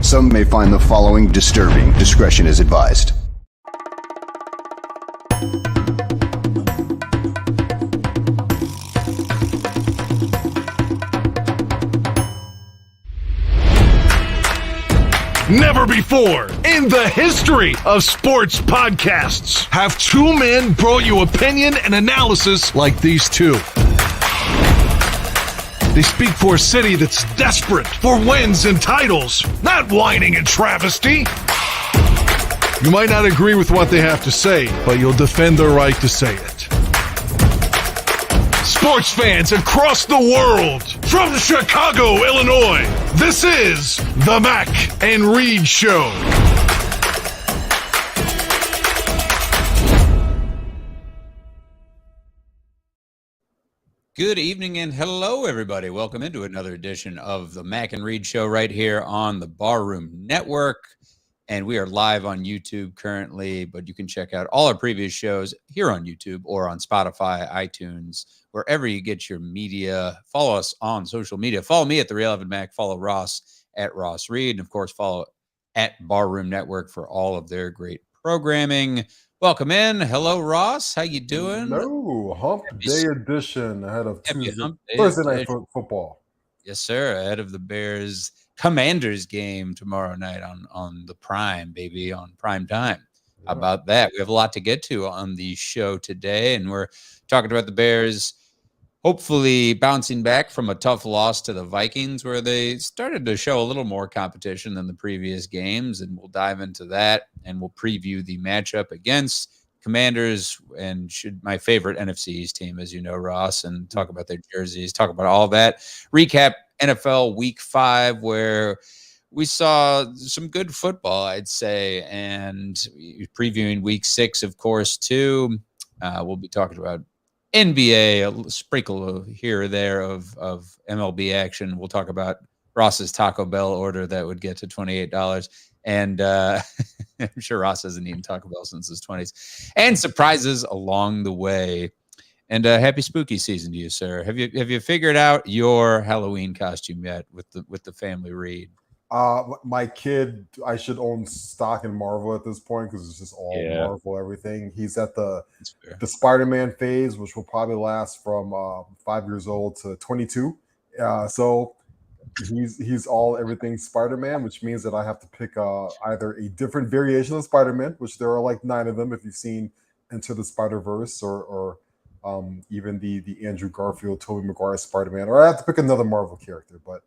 Some may find the following disturbing. Discretion is advised. Never before in the history of sports podcasts have two men brought you opinion and analysis like these two. They speak for a city that's desperate for wins and titles, not whining and travesty. You might not agree with what they have to say, but you'll defend their right to say it. Sports fans across the world, from Chicago, Illinois, this is the Mac and Reed Show. Good evening and hello, everybody. Welcome into another edition of the Mac and Reed Show right here on the Barroom Network. And we are live on YouTube currently, but you can check out all our previous shows here on YouTube or on Spotify, iTunes, wherever you get your media. Follow us on social media. Follow me at The Real Evan Mac. Follow Ross at Ross Reed. And, of course, follow at Barroom Network for all of their great programming. Welcome in. Hello, Ross. How you doing? Hello. Hump Day edition ahead of Thursday night football. Yes, sir. Ahead of the Bears Commanders game tomorrow night on the Prime, baby, on prime time. How about that? We have a lot to get to on the show today, and we're talking about the Bears hopefully bouncing back from a tough loss to the Vikings, where they started to show a little more competition than the previous games, and we'll dive into that, and we'll preview the matchup against Commanders and my favorite NFC East team, as you know, Ross, and talk about their jerseys, talk about all that. Recap NFL Week 5, where we saw some good football, I'd say, and previewing Week 6, of course, too. We'll be talking about NBA, a sprinkle here or there of MLB action. We'll talk about Ross's Taco Bell order that would get to $28. And I'm sure Ross hasn't eaten Taco Bell since his 20s. And surprises along the way. And happy spooky season to you, sir. Have you figured out your Halloween costume yet with the family Reed? My kid, I should own stock in Marvel at this point because it's just all Marvel everything. He's at the Spider-Man phase, which will probably last from 5 years old to 22. So he's all everything Spider-Man, which means that I have to pick either a different variation of Spider-Man, which there are like 9 of them if you've seen Into the Spider-Verse, or even the Andrew Garfield, Tobey Maguire Spider-Man, or I have to pick another Marvel character. But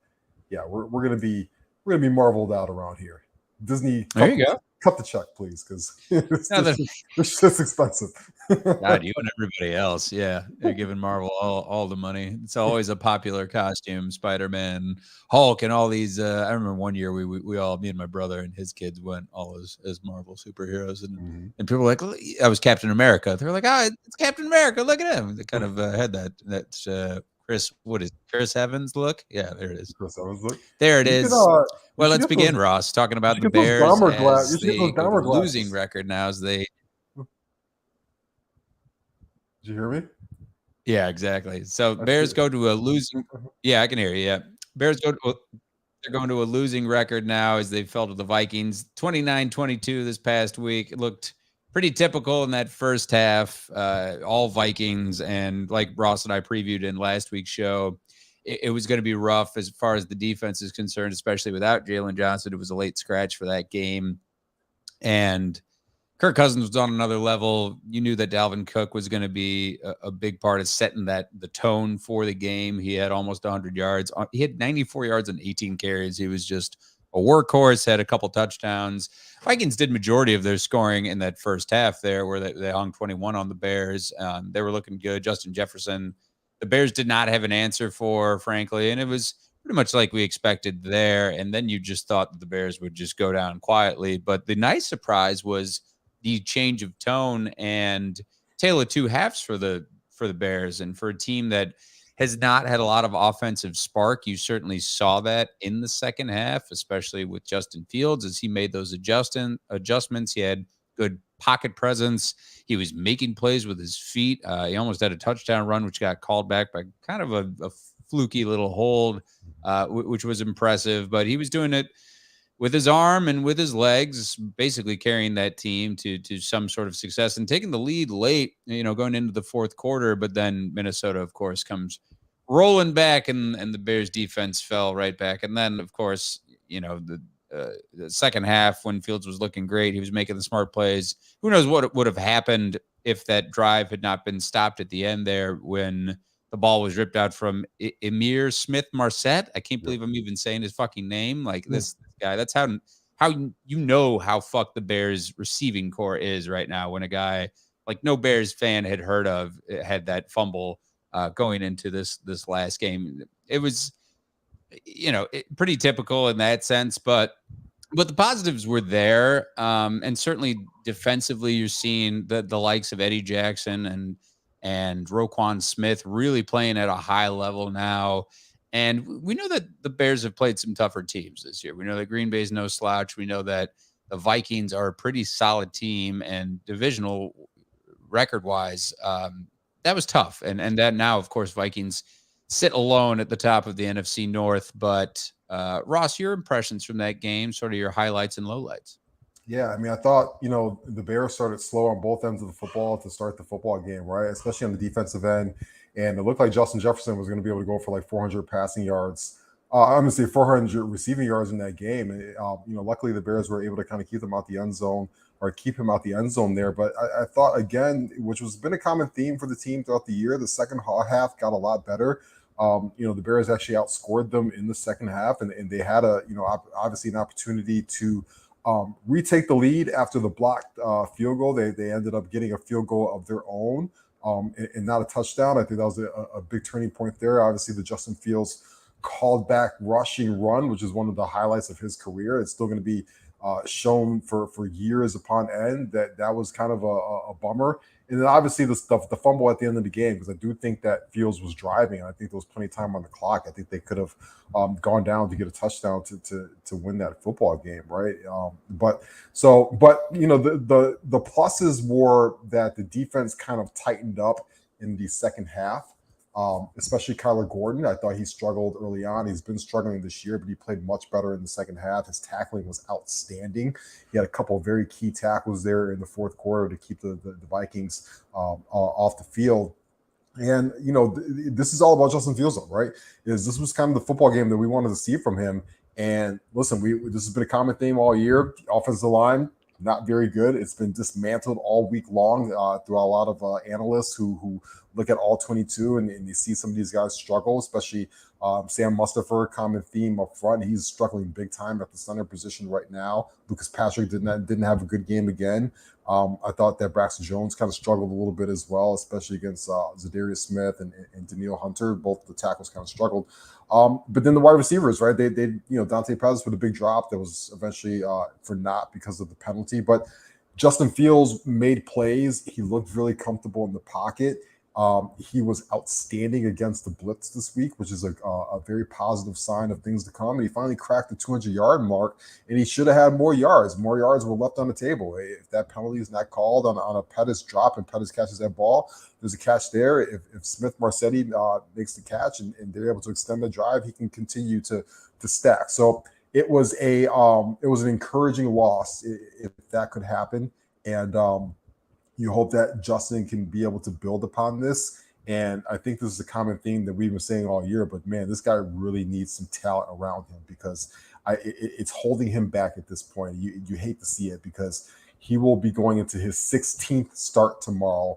yeah, we're gonna be marveled out around here. Disney, cut the check, please, because it's just expensive. God, you and everybody else, they're giving Marvel all the money. It's always a popular costume, Spider-Man, Hulk, and all these. I remember one year we all, me and my brother and his kids, went all as Marvel superheroes, and people were like, I was Captain America. They were like, it's Captain America. Look at him. They kind of had that. Chris Evans look? Yeah, there it is. Chris Evans look. There it is. Well, let's begin, Ross, talking about the Bears as they go to losing record now as they. Did you hear me? Yeah, exactly. So Bears go to a losing. Yeah, I can hear you. Yeah, Bears they're going to a losing record now as they fell to the Vikings 29-22 this past week. It looked pretty typical in that first half, all Vikings. And like Ross and I previewed in last week's show, it was going to be rough as far as the defense is concerned, especially without Jalen Johnson. It was a late scratch for that game. And Kirk Cousins was on another level. You knew that Dalvin Cook was going to be a big part of setting the tone for the game. He had almost 100 yards. He had 94 yards on 18 carries. He was just a workhorse, had a couple touchdowns. Vikings did majority of their scoring in that first half there, where they hung 21 on the Bears. They were looking good. Justin Jefferson, the Bears did not have an answer for, frankly, and it was pretty much like we expected there. And then you just thought that the Bears would just go down quietly. But the nice surprise was the change of tone and tale of two halves for the Bears, and for a team that has not had a lot of offensive spark. You certainly saw that in the second half, especially with Justin Fields as he made those adjustments. He had good pocket presence. He was making plays with his feet. He almost had a touchdown run, which got called back by kind of a fluky little hold, which was impressive. But he was doing it with his arm and with his legs, basically carrying that team to some sort of success and taking the lead late, going into the fourth quarter. But then Minnesota, of course, comes rolling back, and the Bears defense fell right back. And then, of course, the second half, when Fields was looking great, he was making the smart plays. Who knows what would have happened if that drive had not been stopped at the end there when the ball was ripped out from Emir Smith-Marset. I can't believe I'm even saying his fucking name. Like this guy, that's how how fucked the Bears receiving core is right now when a guy like no Bears fan had heard of had that fumble going into this last game. It was, pretty typical in that sense, but the positives were there. And certainly defensively, you're seeing the likes of Eddie Jackson and Roquan Smith really playing at a high level now. And we know that the Bears have played some tougher teams this year. We know that Green Bay's no slouch. We know that the Vikings are a pretty solid team, and divisional record-wise, that was tough. And that now, of course, Vikings sit alone at the top of the NFC North. But Ross, your impressions from that game, sort of your highlights and lowlights. Yeah, I mean, I thought, the Bears started slow on both ends of the football to start the football game, right? Especially on the defensive end. And it looked like Justin Jefferson was going to be able to go for like 400 passing yards. I'm going to say 400 receiving yards in that game. And, luckily the Bears were able to kind of keep them out the end zone, or keep him out the end zone there. But I thought, again, which has been a common theme for the team throughout the year, the second half got a lot better. The Bears actually outscored them in the second half, and they had obviously an opportunity to retake the lead after the blocked field goal. They ended up getting a field goal of their own, and not a touchdown. I think that was a big turning point there. Obviously, the Justin Fields called back rushing run, which is one of the highlights of his career. It's still going to be shown for years upon end. That was kind of a bummer. And then obviously the fumble at the end of the game, because I do think that Fields was driving, and I think there was plenty of time on the clock. I think they could have gone down to get a touchdown to win that football game, right? But the pluses were that the defense kind of tightened up in the second half. Especially Kyler Gordon. I thought he struggled early on. He's been struggling this year, but he played much better in the second half. His tackling was outstanding. He had a couple of very key tackles there in the fourth quarter to keep the Vikings off the field. And, this is all about Justin Fields, right? This was kind of the football game that we wanted to see from him. And listen, this has been a common theme all year. Offensive line, not very good. It's been dismantled all week long through a lot of analysts who look at all 22 and you see some of these guys struggle, especially Sam Mustipher, common theme up front. He's struggling big time at the center position right now. Lucas Patrick didn't have a good game again. I thought that Braxton Jones kind of struggled a little bit as well, especially against Zadarius Smith and Danielle Hunter. Both the tackles kind of struggled. But then the wide receivers, right? They Dante Pettis with a big drop that was eventually for naught because of the penalty. But Justin Fields made plays. He looked really comfortable in the pocket. He was outstanding against the blitz this week, which is a very positive sign of things to come. And he finally cracked the 200-yard mark, and he should have had more yards. More yards were left on the table. If that penalty is not called on a Pettis drop and Pettis catches that ball, there's a catch there. If Smith-Marsetti makes the catch and they're able to extend the drive, he can continue to stack. So it was an encouraging loss if that could happen. And you hope that Justin can be able to build upon this. And I think this is a common theme that we've been saying all year, but man, this guy really needs some talent around him because it's holding him back at this point. You hate to see it because he will be going into his 16th start tomorrow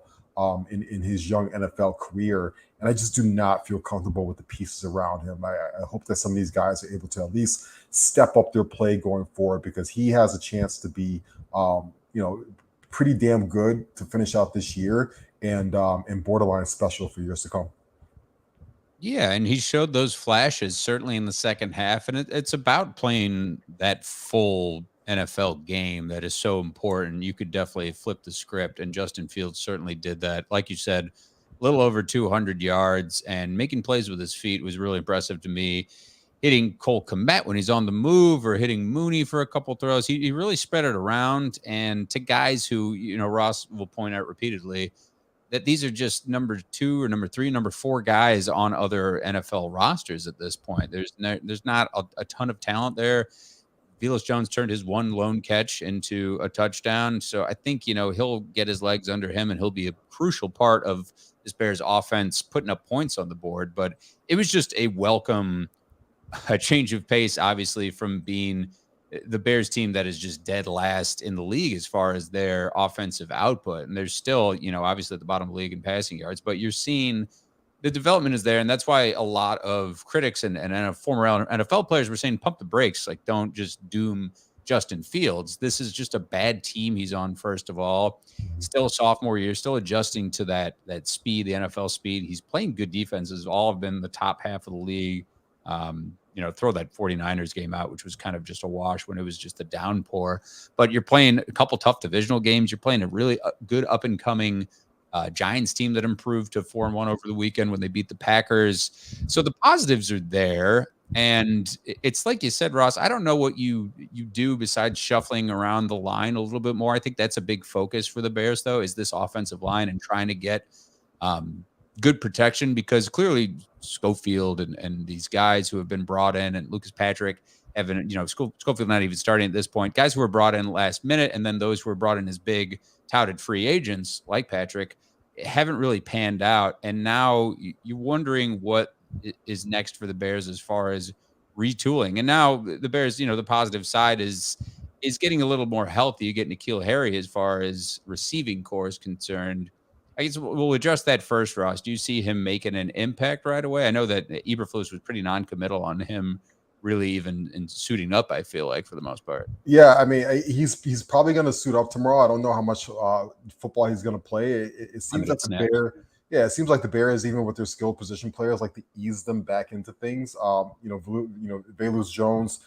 in his young NFL career. And I just do not feel comfortable with the pieces around him. I hope that some of these guys are able to at least step up their play going forward because he has a chance to be, pretty damn good to finish out this year and borderline special for years to come. Yeah, and he showed those flashes certainly in the second half, and it's about playing that full NFL game that is so important. You could definitely flip the script, and Justin Fields certainly did that. Like you said, a little over 200 yards and making plays with his feet was really impressive to me. Hitting Cole Kmet when he's on the move or hitting Mooney for a couple throws. He really spread it around. And to guys who, Ross will point out repeatedly that these are just number 2 or number 3, number 4 guys on other NFL rosters at this point. There's not a ton of talent there. Velus Jones turned his one lone catch into a touchdown. So I think, he'll get his legs under him and he'll be a crucial part of this Bears offense putting up points on the board. But it was just a welcome change of pace, obviously, from being the Bears team that is just dead last in the league as far as their offensive output. And there's still, obviously at the bottom of the league in passing yards, but you're seeing the development is there. And that's why a lot of critics and former NFL players were saying, pump the brakes, like don't just doom Justin Fields. This is just a bad team he's on, first of all. Still a sophomore year, still adjusting to that speed, the NFL speed. He's playing good defenses, all have been the top half of the league. Throw that 49ers game out, which was kind of just a wash when it was just a downpour. But you're playing a couple tough divisional games. You're playing a really good up-and-coming Giants team that improved to 4-1 over the weekend when they beat the Packers. So the positives are there. And it's like you said, Ross, I don't know what you do besides shuffling around the line a little bit more. I think that's a big focus for the Bears, though, is this offensive line and trying to get good protection, because clearly Schofield and these guys who have been brought in, and Lucas Patrick, Evan, Schofield not even starting at this point, guys who were brought in last minute, and then those who were brought in as big touted free agents like Patrick haven't really panned out. And now you're wondering what is next for the Bears as far as retooling. And now the Bears, the positive side is getting a little more healthy. You get N'Keal Harry as far as receiving core is concerned. I guess we'll address that first, Ross. Do you see him making an impact right away? I know that Eberflus was pretty non-committal on him really even in suiting up, I feel like, for the most part. Yeah, I mean, he's probably going to suit up tomorrow. I don't know how much football he's going to play. It seems like it seems like the Bears, even with their skilled position players, like to ease them back into things. Velus Jones,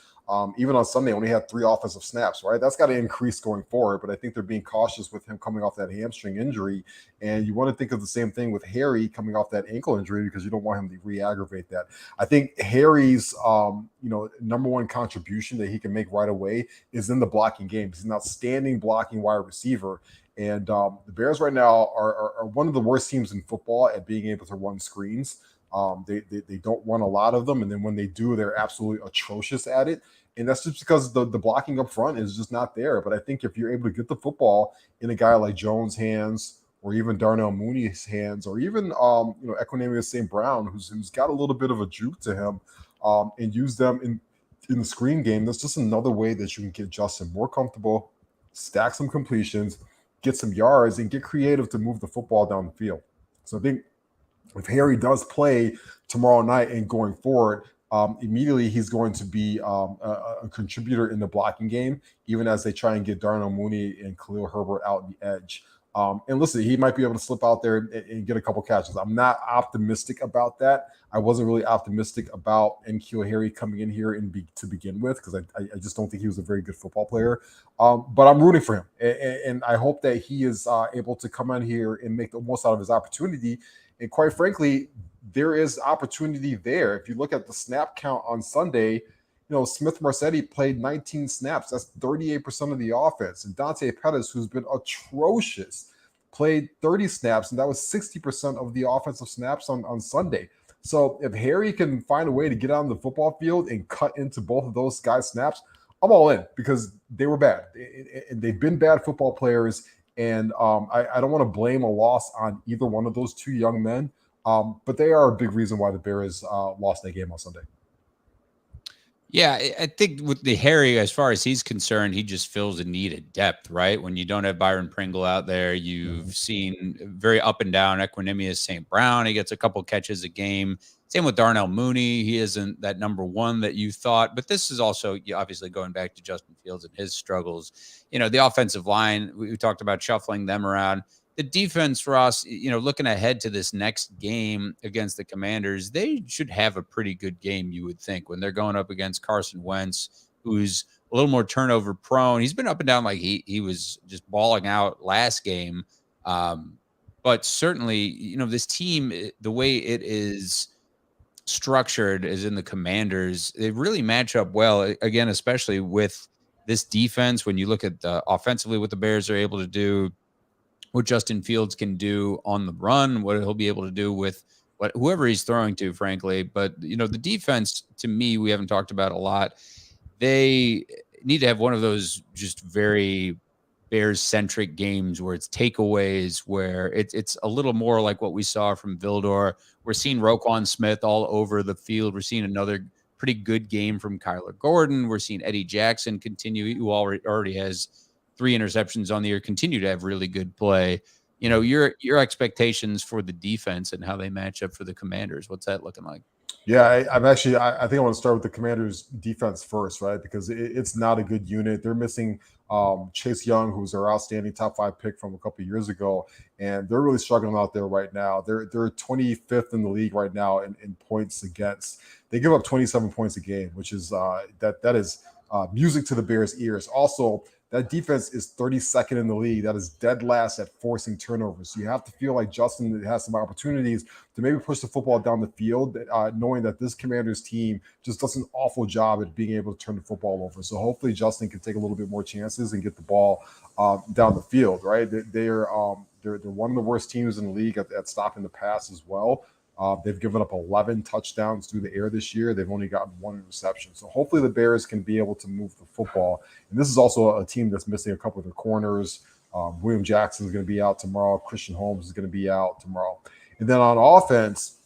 even on Sunday, only had 3 offensive snaps, right? That's got to increase going forward, but I think they're being cautious with him coming off that hamstring injury. And you want to think of the same thing with Harry coming off that ankle injury, because you don't want him to re-aggravate that. I think Harry's, number one contribution that he can make right away is in the blocking game. He's an outstanding blocking wide receiver. And the Bears right now are one of the worst teams in football at being able to run screens. They don't run a lot of them, and then when they do, they're absolutely atrocious at it. And that's just because the blocking up front is just not there. But I think if you're able to get the football in a guy like Jones' hands, or even Darnell Mooney's hands, or even Equanimeous St. Brown, who's got a little bit of a juke to him, and use them in the screen game, that's just another way that you can get Justin more comfortable, stack some completions, get some yards, and get creative to move the football down the field. So I think if Harry does play tomorrow night and going forward, immediately he's going to be a contributor in the blocking game, even as they try and get Darnell Mooney and Khalil Herbert out in the edge. And listen, he might be able to slip out there and get a couple catches. I'm not optimistic about that. I wasn't really optimistic about N'Keal Harry coming in here to begin with, because I just don't think he was a very good football player. But I'm rooting for him. And I hope that he is able to come in here and make the most out of his opportunity. And quite frankly, there is opportunity there. If you look at the snap count on Sunday, Smith Marsetti played 19 snaps. That's 38% of the offense. And Dante Pettis, who's been atrocious, played 30 snaps, and that was 60% of the offensive snaps on Sunday. So if Harry can find a way to get out on the football field and cut into both of those guys' snaps, I'm all in, because they were bad. And they've been bad football players. And I don't want to blame a loss on either one of those two young men. But they are a big reason why the Bears lost that game on Sunday. Yeah, I think with the Harry, as far as he's concerned, he just fills a need of depth, right? When you don't have Byron Pringle out there, you've seen very up and down Equanimeous St. Brown. He gets a couple catches a game. Same with Darnell Mooney. He isn't that number one that you thought. But this is also obviously going back to Justin Fields and his struggles. The offensive line, we talked about shuffling them around. The defense for us, looking ahead to this next game against the Commanders, they should have a pretty good game, you would think, when they're going up against Carson Wentz, who's a little more turnover prone. He's been up and down, like he was just balling out last game. But certainly, this team, the way it is structured as in the Commanders, they really match up well, again, especially with this defense. When you look at offensively what the Bears are able to do, what Justin Fields can do on the run, what he'll be able to do with whoever he's throwing to, frankly. But, the defense, to me, we haven't talked about a lot. They, need to have one of those just very Bears-centric games where it's takeaways, where it's a little more like what we saw from Vildor. We're seeing Roquan Smith all over the field. We're seeing another pretty good game from Kyler Gordon. We're seeing Eddie Jackson continue, who already has 3 interceptions on the year, continue to have really good play. Your expectations for the defense and how they match up for the Commanders, what's that looking like? Yeah, I think I want to start with the Commanders' defense first, right? Because it's not a good unit. They're missing Chase Young, who's their outstanding top 5 pick from a couple of years ago, and they're really struggling out there right now. They're 25th in the league right now in points against. They give up 27 points a game, which is that is music to the Bears' ears. Also, that defense is 32nd in the league. That is dead last at forcing turnovers. So you have to feel like Justin has some opportunities to maybe push the football down the field, knowing that this Commanders team just does an awful job at being able to turn the football over. So hopefully Justin can take a little bit more chances and get the ball down the field, right? They're one of the worst teams in the league at stopping the pass as well. They've given up 11 touchdowns through the air this year. They've only gotten 1 interception. So hopefully the Bears can be able to move the football. And this is also a team that's missing a couple of their corners. William Jackson is going to be out tomorrow. Christian Holmes is going to be out tomorrow. And then on offense,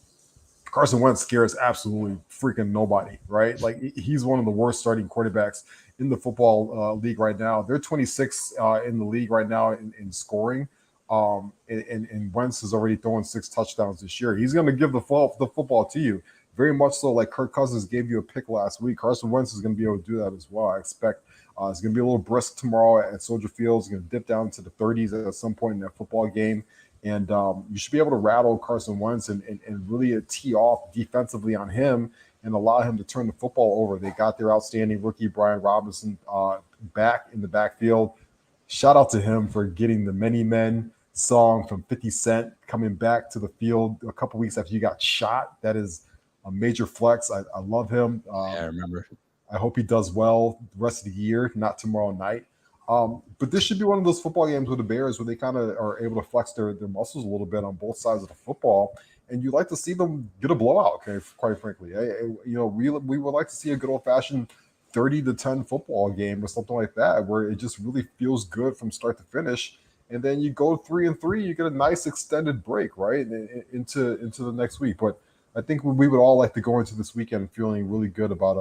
Carson Wentz scares absolutely freaking nobody, right? Like, he's one of the worst starting quarterbacks in the football league right now. They're 26th in the league right now in scoring. And Wentz is already throwing 6 touchdowns this year. He's going to give the football to you, very much so like Kirk Cousins gave you a pick last week. Carson Wentz is going to be able to do that as well. I expect it's going to be a little brisk tomorrow at Soldier Field. It's going to dip down to the 30s at some point in that football game. And you should be able to rattle Carson Wentz and really tee off defensively on him and allow him to turn the football over. They got their outstanding rookie Brian Robinson back in the backfield. Shout out to him for getting the Many Men song from 50 Cent coming back to the field a couple weeks after he got shot. That is a major flex. I love him. I remember. I hope he does well the rest of the year, not tomorrow night. But this should be one of those football games with the Bears where they kind of are able to flex their muscles a little bit on both sides of the football. And you like to see them get a blowout, okay, quite frankly. We would like to see a good old-fashioned 30-10 football game or something like that, where it just really feels good from start to finish. And then you go 3-3, you get a nice extended break, right, into the next week. But I think we would all like to go into this weekend feeling really good about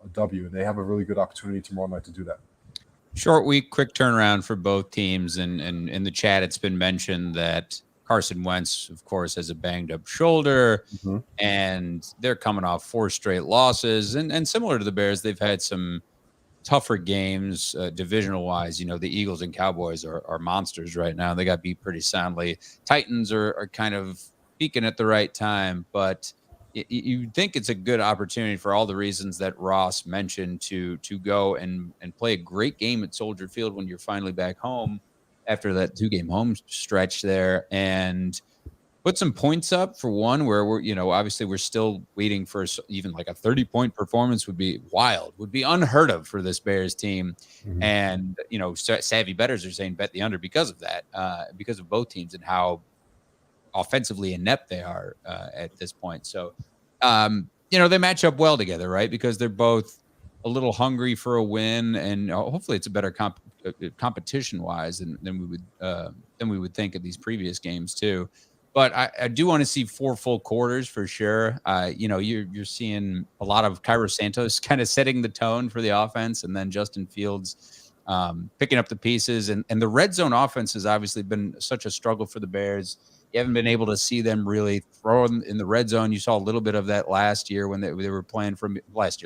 a W, and they have a really good opportunity tomorrow night to do that. Short week, quick turnaround for both teams. And in the chat, it's been mentioned that Carson Wentz, of course, has a banged-up shoulder, and they're coming off 4 straight losses. And similar to the Bears, they've had some tougher games divisional-wise. The Eagles and Cowboys are monsters right now. They got beat pretty soundly. Titans are kind of peaking at the right time, but you think it's a good opportunity for all the reasons that Ross mentioned to go and play a great game at Soldier Field when you're finally back home after that 2-game home stretch there, and put some points up for one, where we're, obviously we're still waiting for even like a 30-point performance would be wild, would be unheard of for this Bears team. And, savvy bettors are saying bet the under because of that, because of both teams and how offensively inept they are at this point. So, they match up well together, right? Because they're both a little hungry for a win, and hopefully it's a better competition-wise than we would think of these previous games too. But I do want to see 4 full quarters for sure. You're seeing a lot of Cairo Santos kind of setting the tone for the offense, and then Justin Fields picking up the pieces. And the red zone offense has obviously been such a struggle for the Bears. You haven't been able to see them really throw in the red zone. You saw a little bit of that last year when they were playing last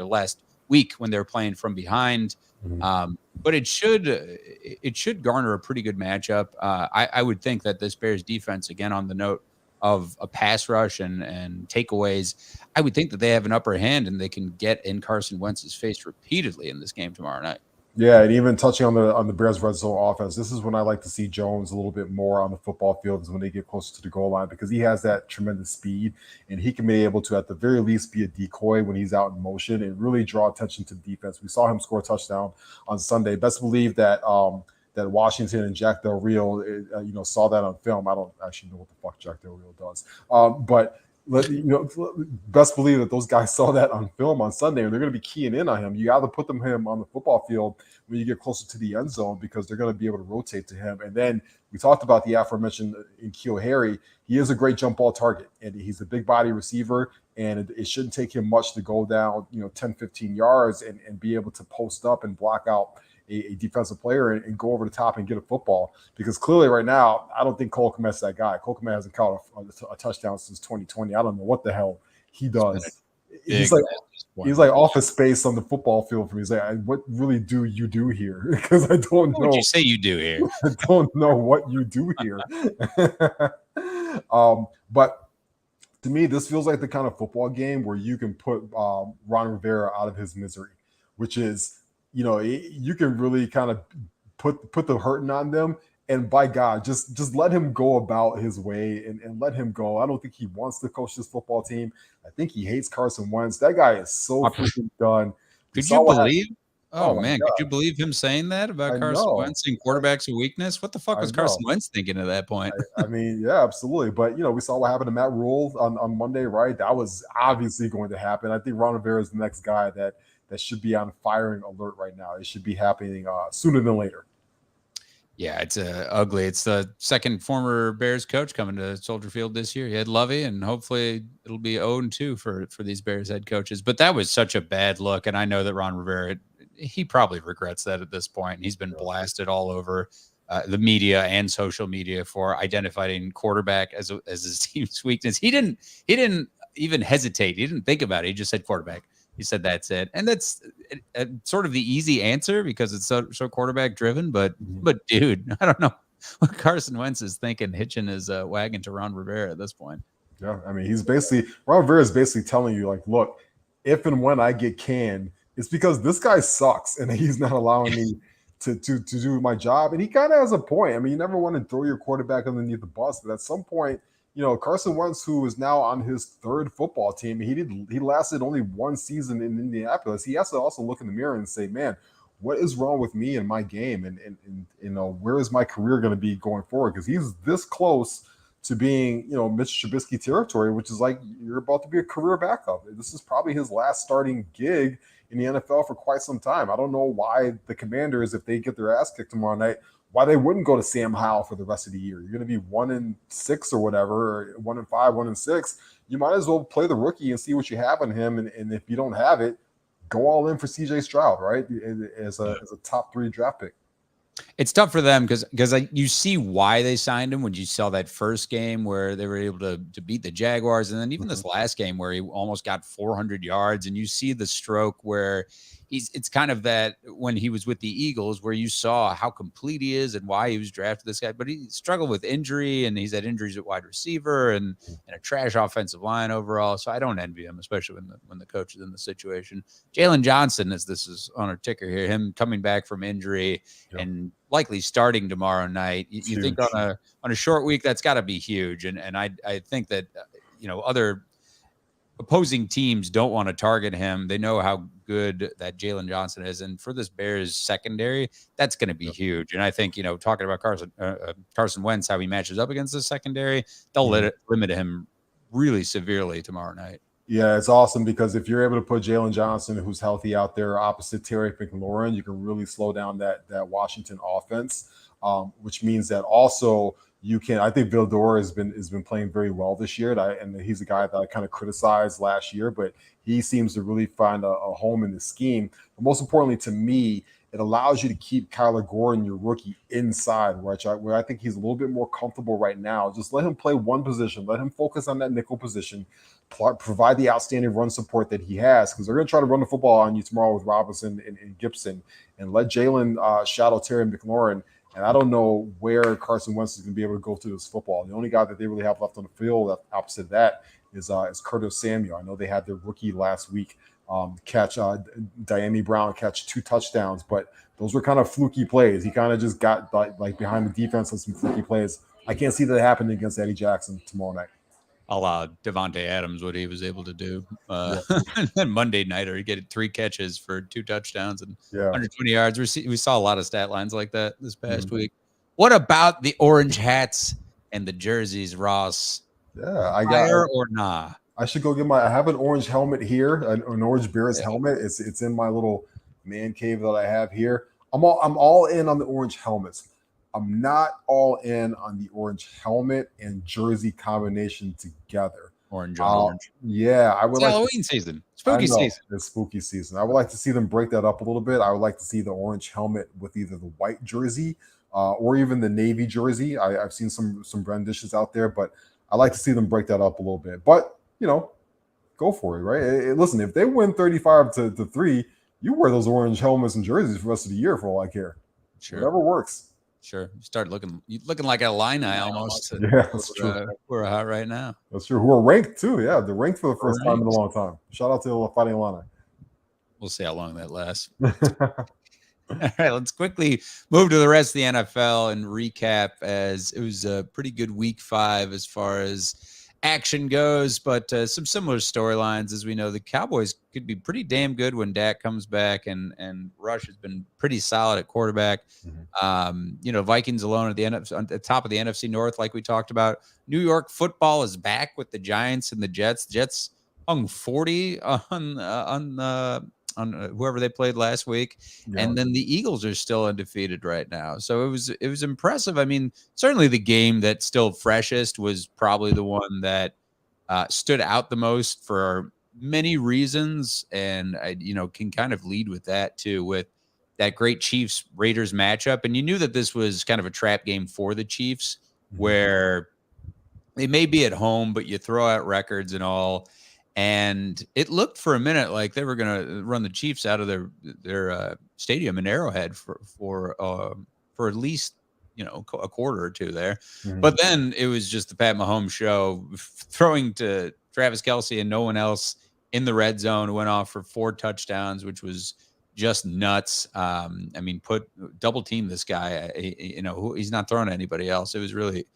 week when they were playing from behind. But it should garner a pretty good matchup. I would think that this Bears defense, again, on the note of a pass rush and takeaways, I would think that they have an upper hand and they can get in Carson Wentz's face repeatedly in this game tomorrow night. Yeah, and even touching on the Bears red zone offense, this is when I like to see Jones a little bit more on the football field, is when they get closer to the goal line, because he has that tremendous speed, and he can be able to, at the very least, be a decoy when he's out in motion and really draw attention to the defense. We saw him score a touchdown on Sunday. Best believe that that Washington and Jack Del Rio, saw that on film. I don't actually know what the fuck Jack Del Rio does, but best believe that those guys saw that on film on Sunday, and they're going to be keying in on him. You got to put him on the football field when you get closer to the end zone because they're going to be able to rotate to him. And then we talked about the aforementioned N'Keal Harry. He is a great jump ball target, and he's a big body receiver, and it shouldn't take him much to go down, 10, 15 yards and be able to post up and block out a defensive player and go over the top and get a football. Because clearly right now, I don't think Cole Kmet's that guy. Cole Kmet hasn't caught a touchdown since 2020. I don't know what the hell he does. He's like office space on the football field for me. He's like, what really do you do here? Because I don't know. What would you say you do here? I don't know what you do here. But to me, this feels like the kind of football game where you can put Ron Rivera out of his misery, which is, you can really kind of put the hurting on them. And by God, just let him go about his way and let him go. I don't think he wants to coach this football team. I think he hates Carson Wentz. That guy is so freaking done. Could you believe? Oh man, could you believe him saying that about Carson Wentz and quarterback's a weakness? What the fuck was Carson Wentz thinking at that point? I mean, yeah, absolutely. But we saw what happened to Matt Rule on Monday, right? That was obviously going to happen. I think Ron Rivera is the next guy that should be on firing alert right now. It should be happening sooner than later. Yeah, it's ugly. It's the second former Bears coach coming to Soldier Field this year. He had Lovey, and hopefully it'll be 0-2 for these Bears head coaches. But that was such a bad look, and I know that Ron Rivera, he probably regrets that at this point. He's been blasted all over the media and social media for identifying quarterback as his team's weakness. He didn't even hesitate. He didn't think about it. He just said quarterback. He said that's it, and that's sort of the easy answer because it's so quarterback driven. But dude, I don't know what Carson Wentz is thinking, hitching his wagon to Ron Rivera at this point. Yeah, I mean, Ron Rivera is basically telling you, like, look, if and when I get canned, it's because this guy sucks and he's not allowing me to do my job. And he kind of has a point. I mean, you never want to throw your quarterback underneath the bus, but at some point, Carson Wentz, who is now on his third football team, he lasted only one season in Indianapolis. He has to also look in the mirror and say, man, what is wrong with me and my game? And where is my career going to be going forward? Because he's this close to being, Mitch Trubisky territory, which is like you're about to be a career backup. This is probably his last starting gig in the NFL for quite some time. I don't know why the Commanders, if they get their ass kicked tomorrow night, why they wouldn't go to Sam Howell for the rest of the year. You're going to be 1-6 or whatever, or 1-5, 1-6. You might as well play the rookie and see what you have on him. And if you don't have it, go all in for CJ Stroud, right? As a top 3 draft pick. It's tough for them because you see why they signed him when you saw that first game where they were able to beat the Jaguars, and then even this last game where he almost got 400 yards, and you see the stroke where it's kind of that when he was with the Eagles where you saw how complete he is and why he was drafted this guy, but he struggled with injury, and he's had injuries at wide receiver and a trash offensive line overall. So I don't envy him, especially when the coach is in the situation. Jalen Johnson, as this is on our ticker here, him coming back from injury and likely starting tomorrow night. You think on a short week, that's got to be huge. And I think that, other opposing teams don't want to target him. They know how good that Jalen Johnson is. And for this Bears secondary, that's going to be huge. And I think, talking about Carson Wentz, how he matches up against the secondary, they'll limit him really severely tomorrow night. Yeah, it's awesome because if you're able to put Jalen Johnson, who's healthy, out there opposite Terry McLaurin, you can really slow down that Washington offense, which means that also you can. I think Vildor has been playing very well this year, and he's a guy that I kind of criticized last year, but he seems to really find a home in the scheme. But most importantly to me, it allows you to keep Kyler Gordon, your rookie, inside, where I think he's a little bit more comfortable right now. Just let him play one position. Let him focus on that nickel position. Provide the outstanding run support that he has, because they're going to try to run the football on you tomorrow with Robinson and Gibson. And let Jalen shadow Terry McLaurin. And I don't know where Carson Wentz is going to be able to go through this football. The only guy that they really have left on the field opposite of that is Curtis Samuel. I know they had their rookie last week catch Diami Brown catch 2 touchdowns, but those were kind of fluky plays. He kind of just got like behind the defense on some fluky plays. I can't see that happening against Eddie Jackson tomorrow night. Allow Devontae Adams what he was able to do. And then Monday night, he get 3 catches for 2 touchdowns and 120 yards. We saw a lot of stat lines like that this past week. What about the orange hats and the jerseys, Ross? Yeah, I Fire or nah? I should go get I have an orange helmet here, an orange Bears helmet. It's in my little man cave that I have here. I'm all in on the orange helmets. I'm not all in on the orange helmet and jersey combination together. Orange on orange. Yeah, I would it's like Halloween season. Spooky season. It's spooky season. I would like to see them break that up a little bit. I would like to see the orange helmet with either the white jersey or even the navy jersey. I've seen some renditions out there, but I like to see them break that up a little bit. But go for it, right? Listen, if they win 35-3, you wear those orange helmets and jerseys for the rest of the year for all I care. Sure. Whatever works. Sure. Start looking like a Illini almost. Yeah, that's true. We're hot right now. That's true. Who are ranked too. Yeah, they're ranked for the first time in a long time. Shout out to the Fighting Illini. We'll see how long that lasts. All right, let's quickly move to the rest of the NFL and recap, as it was a pretty good week 5 as far as action goes, but some similar storylines. As we know, the Cowboys could be pretty damn good when Dak comes back, and Rush has been pretty solid at quarterback. Vikings alone at the top of the NFC North, like we talked about. New York football is back with the Giants and the Jets. Jets hung 40 on whoever they played last week. Yeah. And then the Eagles are still undefeated right now. So it was impressive. I mean, certainly the game that's still freshest was probably the one that stood out the most for many reasons. And I, can kind of lead with that too, with that great Chiefs Raiders matchup. And you knew that this was kind of a trap game for the Chiefs, where they may be at home, but you throw out records and all. And it looked for a minute like they were going to run the Chiefs out of their stadium in Arrowhead for at least a quarter or two there. But then it was just the Pat Mahomes show, throwing to Travis Kelce and no one else in the red zone. Went off for 4 touchdowns, which was just nuts. Double team this guy. He's not throwing to anybody else. It was really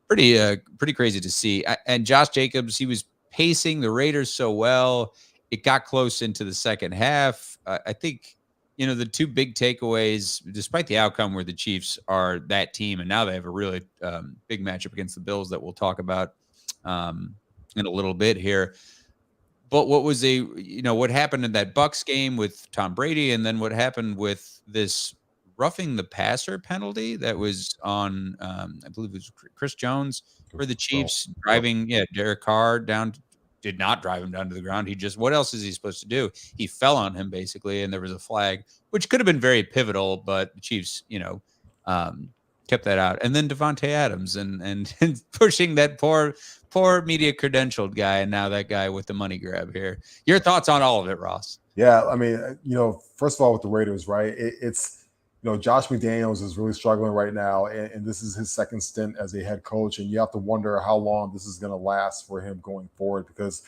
pretty crazy to see. And Josh Jacobs, he was pacing the Raiders so well. It got close into the second half. I think, the 2 big takeaways, despite the outcome, where the Chiefs are that team, and now they have a really big matchup against the Bills that we'll talk about in a little bit here. But what was what happened in that Bucs game with Tom Brady, and then what happened with this roughing the passer penalty that was on, I believe it was Chris Jones for the Chiefs, driving Derek Carr down. Did not drive him down to the ground. He just, what else is he supposed to do? He fell on him basically, and there was a flag, which could have been very pivotal, but the Chiefs, kept that out. And then Devontae Adams and pushing that poor media credentialed guy, and now that guy with the money grab here. Your thoughts on all of it, Ross? Yeah, I mean, first of all, with the Raiders, right? It's Josh McDaniels is really struggling right now, and this is his second stint as a head coach, and you have to wonder how long this is going to last for him going forward, because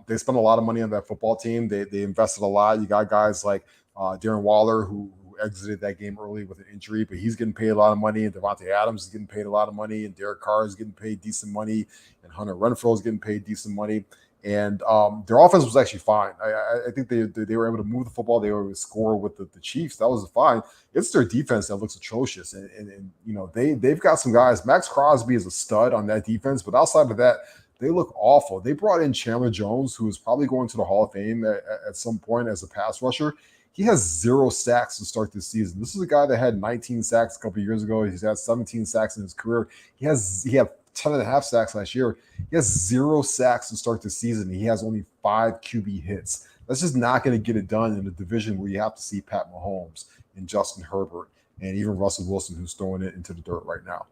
they spent a lot of money on that football team. They invested a lot. You got guys like Darren Waller, who exited that game early with an injury, but he's getting paid a lot of money, and Devontae Adams is getting paid a lot of money, and Derek Carr is getting paid decent money, and Hunter Renfrow is getting paid decent money. And their offense was actually fine. I think they were able to move the football. They were able to score with the Chiefs. That was fine. It's their defense that looks atrocious. And they've got some guys. Max Crosby is a stud on that defense, but outside of that, they look awful. They brought in Chandler Jones, who is probably going to the Hall of Fame at some point as a pass rusher. He has 0 sacks to start this season. This is a guy that had 19 sacks a couple of years ago. He's had 17 sacks in his career. He had 10.5 sacks last year. He has 0 sacks to start the season. He has only 5 QB hits. That's just not going to get it done in a division where you have to see Pat Mahomes and Justin Herbert and even Russell Wilson, who's throwing it into the dirt right now.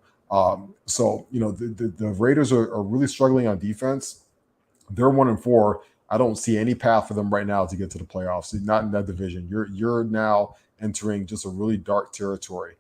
The Raiders are really struggling on defense. They're 1-4. I don't see any path for them right now to get to the playoffs. Not in that division. You're now entering just a really dark territory.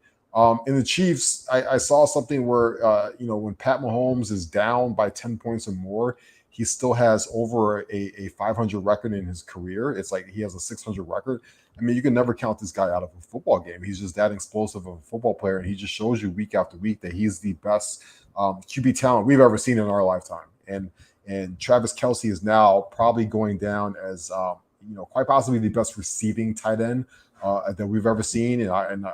In the Chiefs, I saw something where, when Pat Mahomes is down by 10 points or more, he still has over a 500 record in his career. It's like he has a 600 record. I mean, you can never count this guy out of a football game. He's just that explosive of a football player, and he just shows you week after week that he's the best QB talent we've ever seen in our lifetime. And Travis Kelce is now probably going down as, quite possibly the best receiving tight end that we've ever seen, and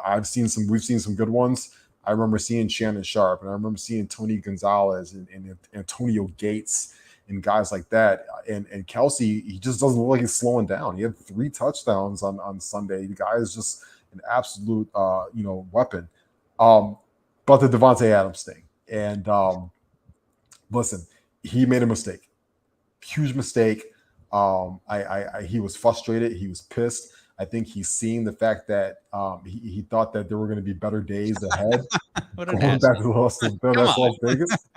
we've seen some good ones. I remember seeing Shannon Sharp, and I remember seeing Tony Gonzalez and Antonio Gates and guys like that. And Kelsey, he just doesn't look like he's slowing down. He had 3 touchdowns on Sunday. The guy is just an absolute weapon. But the Davante Adams thing, and listen, he made a mistake, huge mistake. He was frustrated. He was pissed. I think he's seeing the fact that he thought that there were going to be better days ahead going back to Las Vegas.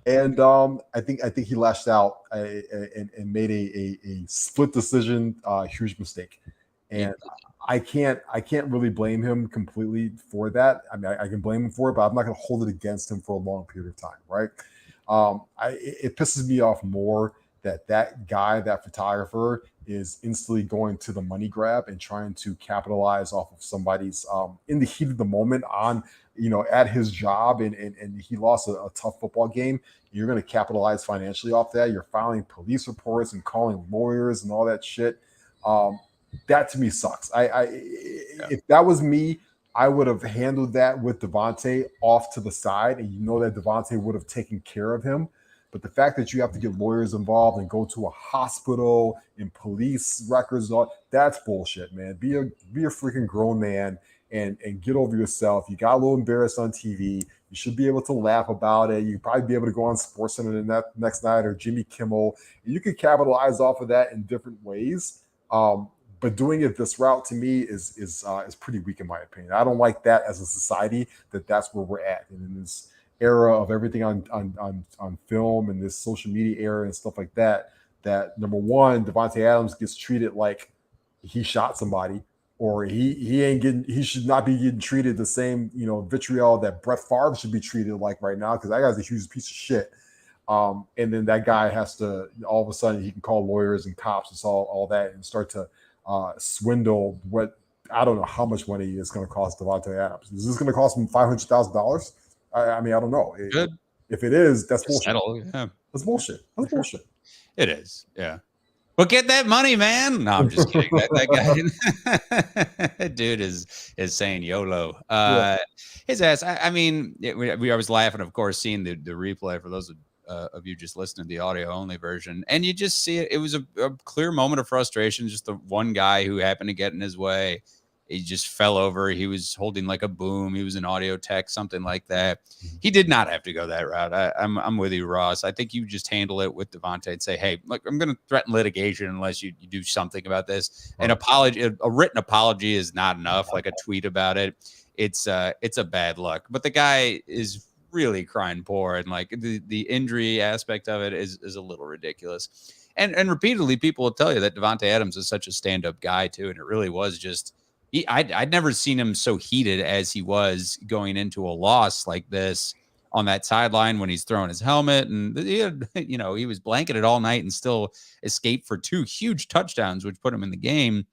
And I think he lashed out and made a split decision, huge mistake. And I can't really blame him completely for that. I mean, I can blame him for it, but I'm not going to hold it against him for a long period of time, right? It pisses me off more that guy, that photographer, is instantly going to the money grab and trying to capitalize off of somebody's in the heat of the moment on, at his job, and he lost a tough football game. You're going to capitalize financially off that. You're filing police reports and calling lawyers and all that shit. That to me sucks. If that was me, I would have handled that with Davante off to the side, and that Davante would have taken care of him. But the fact that you have to get lawyers involved and go to a hospital and police records, that's bullshit, man. Be a freaking grown man and get over yourself. You got a little embarrassed on TV. You should be able to laugh about it. You probably be able to go on SportsCenter the next night or Jimmy Kimmel. And you could capitalize off of that in different ways. But doing it this route to me is pretty weak in my opinion. I don't like that as a society. That's where we're at, and in this era of everything on film and this social media era and stuff like that. That number one, Davante Adams gets treated like he shot somebody, or he should not be getting treated the same vitriol that Brett Favre should be treated like right now, because that guy's a huge piece of shit. And then that guy has to, all of a sudden he can call lawyers and cops and all that and start to swindle what, I don't know how much money it's going to cost Davante Adams. Is this going to cost him $500,000? I mean, I don't know. If it is, that's bullshit. That's bullshit. That's bullshit. It is, yeah. But get that money, man. No, I'm just kidding. That guy, dude is saying YOLO. His ass. I mean, I was laughing, of course, seeing the replay for those of you just listening to the audio only version, and you just see it. It was a clear moment of frustration. Just the one guy who happened to get in his way. He just fell over. He was holding like a boom. He was an audio tech, something like that. He did not have to go that route. I'm with you, Ross. I think you just handle it with Davante and say, hey, look, I'm going to threaten litigation unless you do something about this. An apology, a written apology is not enough. Like a tweet about it. It's a bad luck. But the guy is really crying poor, and like the injury aspect of it is a little ridiculous. And repeatedly, people will tell you that Davante Adams is such a stand-up guy too, and it really was just. I'd never seen him so heated as he was going into a loss like this on that sideline when he's throwing his helmet, and he was blanketed all night and still escaped for 2 huge touchdowns, which put him in the game.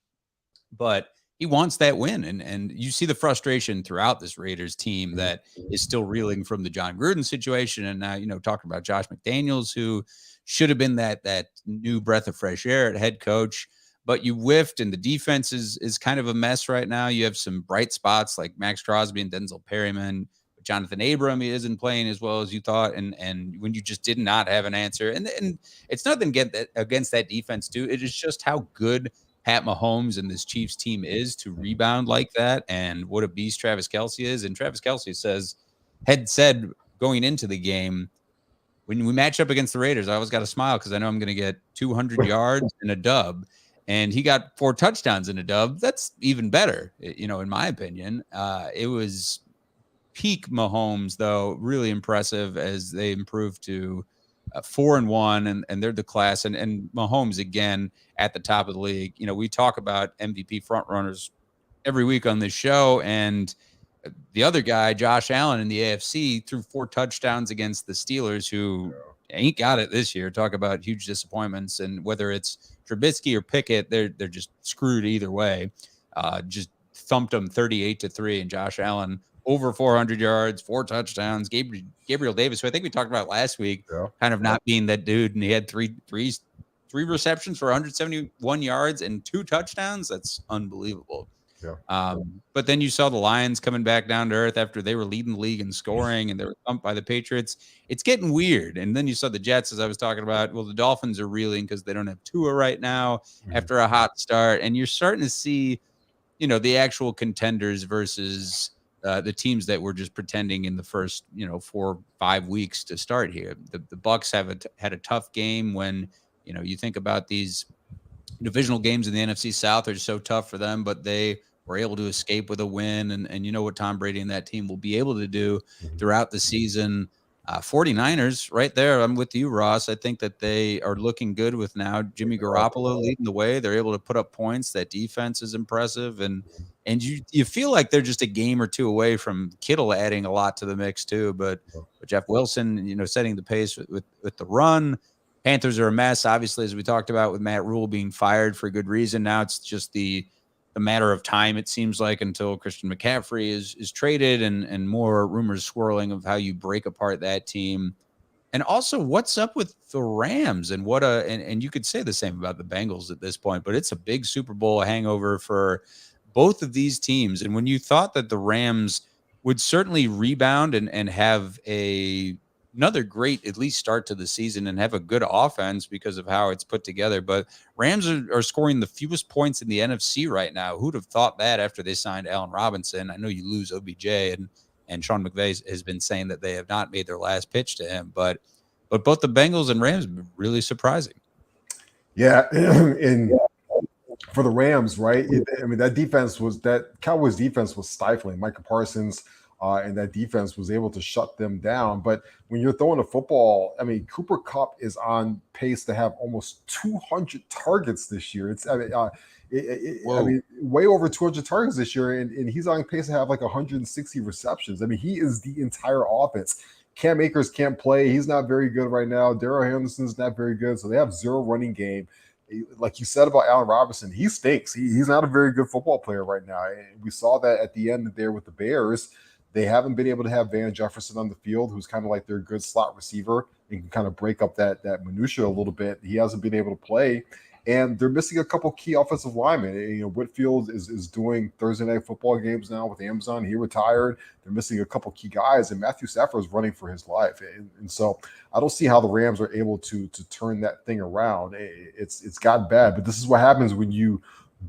But he wants that win, and you see the frustration throughout this Raiders team that is still reeling from the John Gruden situation, and now talking about Josh McDaniels, who should have been that new breath of fresh air at head coach. But you whiffed, and the defense is kind of a mess right now. You have some bright spots like Max Crosby and Denzel Perryman. Jonathan Abram isn't playing as well as you thought, and when you just did not have an answer. And it's nothing against that defense, too. It is just how good Pat Mahomes and this Chiefs team is to rebound like that, and what a beast Travis Kelce is. And Travis Kelce had said going into the game, when we match up against the Raiders, I always got to smile because I know I'm going to get 200 yards and a dub. And he got 4 touchdowns in a dub. That's even better, in my opinion. It was peak Mahomes, though, really impressive as they improved to 4-1, and they're the class. And Mahomes, again, at the top of the league. We talk about MVP frontrunners every week on this show, and the other guy, Josh Allen in the AFC, threw 4 touchdowns against the Steelers, who ain't got it this year. Talk about huge disappointments, and whether it's Trubisky or Pickett, they're just screwed either way. Just thumped them 38-3, and Josh Allen over 400 yards, 4 touchdowns. Gabriel Davis, who I think we talked about last week, kind of not being that dude, and he had three receptions for 171 yards and 2 touchdowns. That's unbelievable. But then you saw the Lions coming back down to earth after they were leading the league in scoring and they were thumped by the Patriots. It's getting weird. And then you saw the Jets, as I was talking about. Well, the Dolphins are reeling because they don't have Tua right now after a hot start. And you're starting to see, the actual contenders versus the teams that were just pretending in the first, 4 or 5 weeks to start here. The Bucks had a tough game when, you think about these divisional games in the NFC South are so tough for them, but they were able to escape with a win. And you know what Tom Brady and that team will be able to do throughout the season. 49ers right there. I'm with you, Ross. I think that they are looking good with now Jimmy Garoppolo leading the way. They're able to put up points. That defense is impressive. And you feel like they're just a game or two away from Kittle adding a lot to the mix too. But Jeff Wilson, setting the pace with the run. Panthers are a mess, obviously, as we talked about with Matt Rule being fired for good reason. Now it's just the matter of time, it seems like, until Christian McCaffrey is traded and more rumors swirling of how you break apart that team. And also, what's up with the Rams and and you could say the same about the Bengals at this point, but it's a big Super Bowl hangover for both of these teams. And when you thought that the Rams would certainly rebound and have another great, at least, start to the season and have a good offense because of how it's put together. But Rams are scoring the fewest points in the NFC right now. Who'd have thought that after they signed Allen Robinson? I know you lose OBJ, and Sean McVay has been saying that they have not made their last pitch to him. But both the Bengals and Rams have been really surprising. Yeah, and for the Rams, right? That Cowboys defense was stifling. Micah Parsons and that defense was able to shut them down. But when you're throwing a football, Cooper Kupp is on pace to have almost 200 targets this year. Way over 200 targets this year, and he's on pace to have like 160 receptions. He is the entire offense. Cam Akers can't play. He's not very good right now. Darrell Henderson's not very good. So they have zero running game. Like you said about Allen Robinson, he stinks. He's not a very good football player right now. And we saw that at the end there with the Bears. They haven't been able to have Van Jefferson on the field, who's kind of like their good slot receiver and can kind of break up that minutia a little bit. He hasn't been able to play, and they're missing a couple key offensive linemen. Whitfield is doing Thursday night football games now with Amazon. He retired. They're missing a couple key guys, and Matthew Stafford is running for his life. And so I don't see how the Rams are able to turn that thing around. It's gotten bad, but this is what happens when you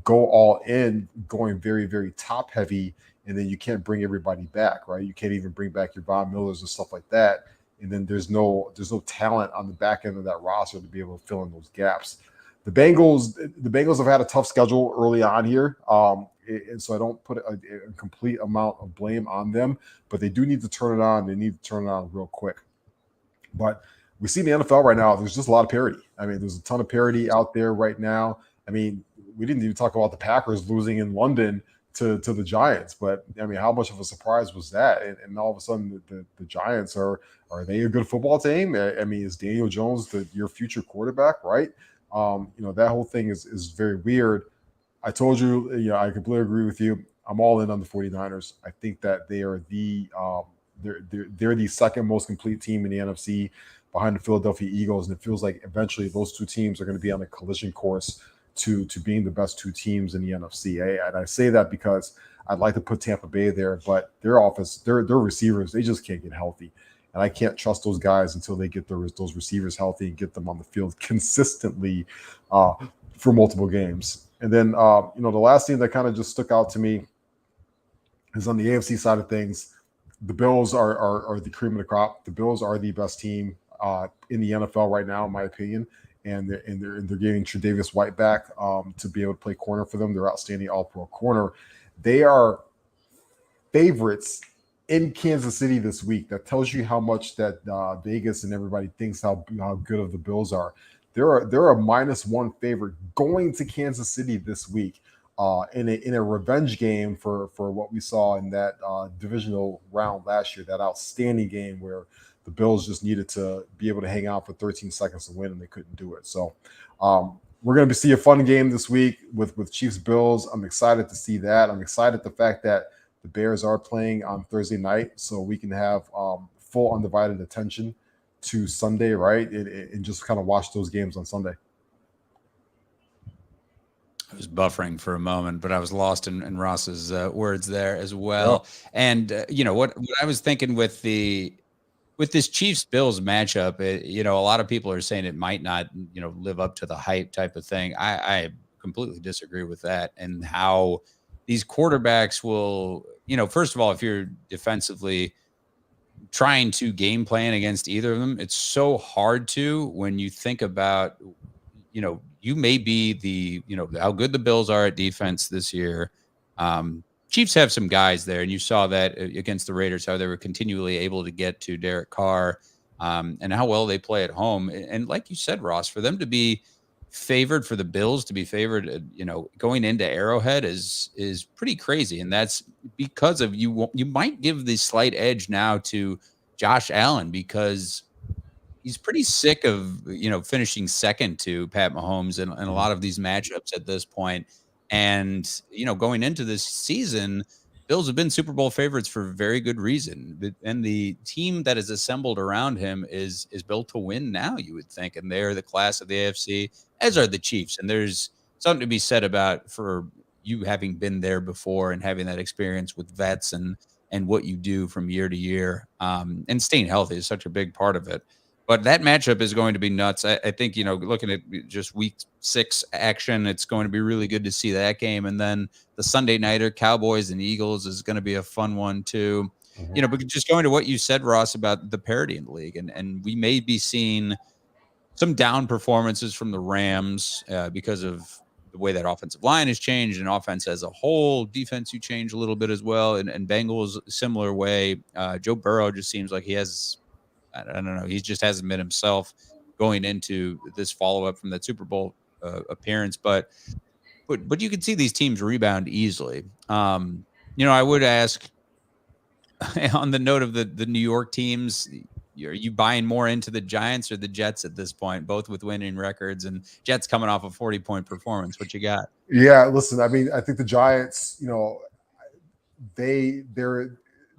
go all in, going very, very top heavy. And then you can't bring everybody back, right? You can't even bring back your Von Millers and stuff like that. And then there's no talent on the back end of that roster to be able to fill in those gaps. The Bengals have had a tough schedule early on here, and so I don't put a complete amount of blame on them. But they do need to turn it on. They need to turn it on real quick. But we see in the NFL right now, there's just a lot of parity. There's a ton of parity out there right now. We didn't even talk about the Packers losing in London to the Giants, but how much of a surprise was that? And all of a sudden, the Giants are they a good football team? Is Daniel Jones your future quarterback? Right? That whole thing is very weird. I told you, I completely agree with you. I'm all in on the 49ers. I think that they are they're the second most complete team in the NFC behind the Philadelphia Eagles, and it feels like eventually those two teams are going to be on a collision course to being the best two teams in the NFC. And I say that because I'd like to put Tampa Bay there, but their offense, their receivers, they just can't get healthy. And I can't trust those guys until they get those receivers healthy and get them on the field consistently for multiple games. And then, the last thing that kind of just stuck out to me is on the AFC side of things, the Bills are the cream of the crop. The Bills are the best team in the NFL right now, in my opinion. And they're getting Tre'Davious White back to be able to play corner for them. They're outstanding all-pro corner. They are favorites in Kansas City this week. That tells you how much that Vegas and everybody thinks how good of the Bills are. They're a -1 favorite going to Kansas City this week in a revenge game for what we saw in that divisional round last year, that outstanding game where the Bills just needed to be able to hang out for 13 seconds to win, and they couldn't do it. So we're going to see a fun game this week with Chiefs-Bills. I'm excited to see that. I'm excited the fact that the Bears are playing on Thursday night, so we can have full undivided attention to Sunday, right? And just kind of watch those games on Sunday. I was buffering for a moment, but I was lost in Ross's words there as well. Yep. And what I was thinking with this Chiefs Bills matchup, a lot of people are saying it might not, live up to the hype type of thing. I completely disagree with that, and how these quarterbacks will, first of all, if you're defensively trying to game plan against either of them, it's so hard to, when you think about, you may be how good the Bills are at defense this year. Chiefs have some guys there, and you saw that against the Raiders, how they were continually able to get to Derek Carr, and how well they play at home. And like you said, Ross, for them to be favored, for the Bills to be favored, going into Arrowhead is pretty crazy. And that's because of you might give the slight edge now to Josh Allen, because he's pretty sick of, finishing second to Pat Mahomes in a lot of these matchups at this point. And, going into this season, Bills have been Super Bowl favorites for very good reason. And the team that is assembled around him is built to win now, you would think. And they're the class of the AFC, as are the Chiefs. And there's something to be said about, for you having been there before and having that experience with vets and what you do from year to year. And staying healthy is such a big part of it. But that matchup is going to be nuts. I think, looking at just week 6 action, it's going to be really good to see that game. And then the Sunday nighter, Cowboys and Eagles, is going to be a fun one too. Mm-hmm. But just going to what you said, Ross, about the parity in the league, and we may be seeing some down performances from the Rams because of the way that offensive line has changed, and offense as a whole. Defense, you change a little bit as well. And Bengals, similar way. Joe Burrow just seems like he has, I don't know, he just hasn't been himself going into this follow-up from that Super Bowl appearance. But you can see these teams rebound easily. I would ask, on the note of the New York teams, are you buying more into the Giants or the Jets at this point, both with winning records, and Jets coming off a 40-point performance? What you got? Yeah, listen, I mean, I think the Giants, they're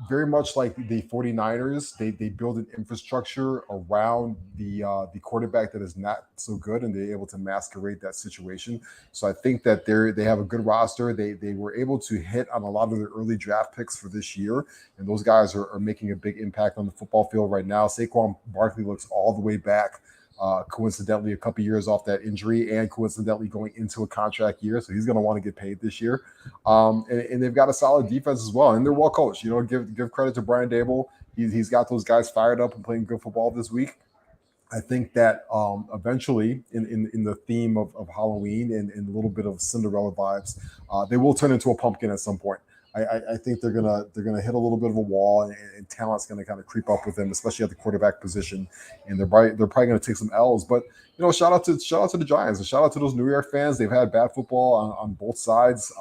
very much like the 49ers. They build an infrastructure around the quarterback that is not so good, and they're able to masquerade that situation. So I think that they have a good roster. They were able to hit on a lot of their early draft picks for this year, and those guys are making a big impact on the football field right now. Saquon Barkley looks all the way back, coincidentally a couple years off that injury, and coincidentally going into a contract year, so he's going to want to get paid this year. And they've got a solid defense as well, and they're well coached. Give credit to Brian Daboll. He's got those guys fired up and playing good football this week. I think that eventually, in the theme of Halloween and a little bit of Cinderella vibes, they will turn into a pumpkin at some point. I think they're gonna hit a little bit of a wall, and talent's gonna kind of creep up with them, especially at the quarterback position. And they're probably gonna take some L's. But shout out to the Giants, and shout out to those New York fans. They've had bad football on both sides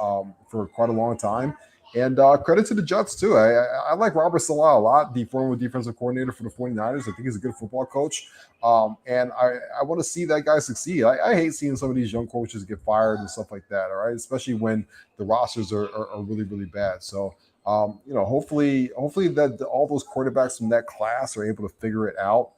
for quite a long time. And credit to the Jets too. I like Robert Saleh a lot, the former defensive coordinator for the 49ers. I think he's a good football coach. And I want to see that guy succeed. I hate seeing some of these young coaches get fired and stuff like that, all right? Especially when the rosters are really, really bad. So, hopefully that all those quarterbacks from that class are able to figure it out.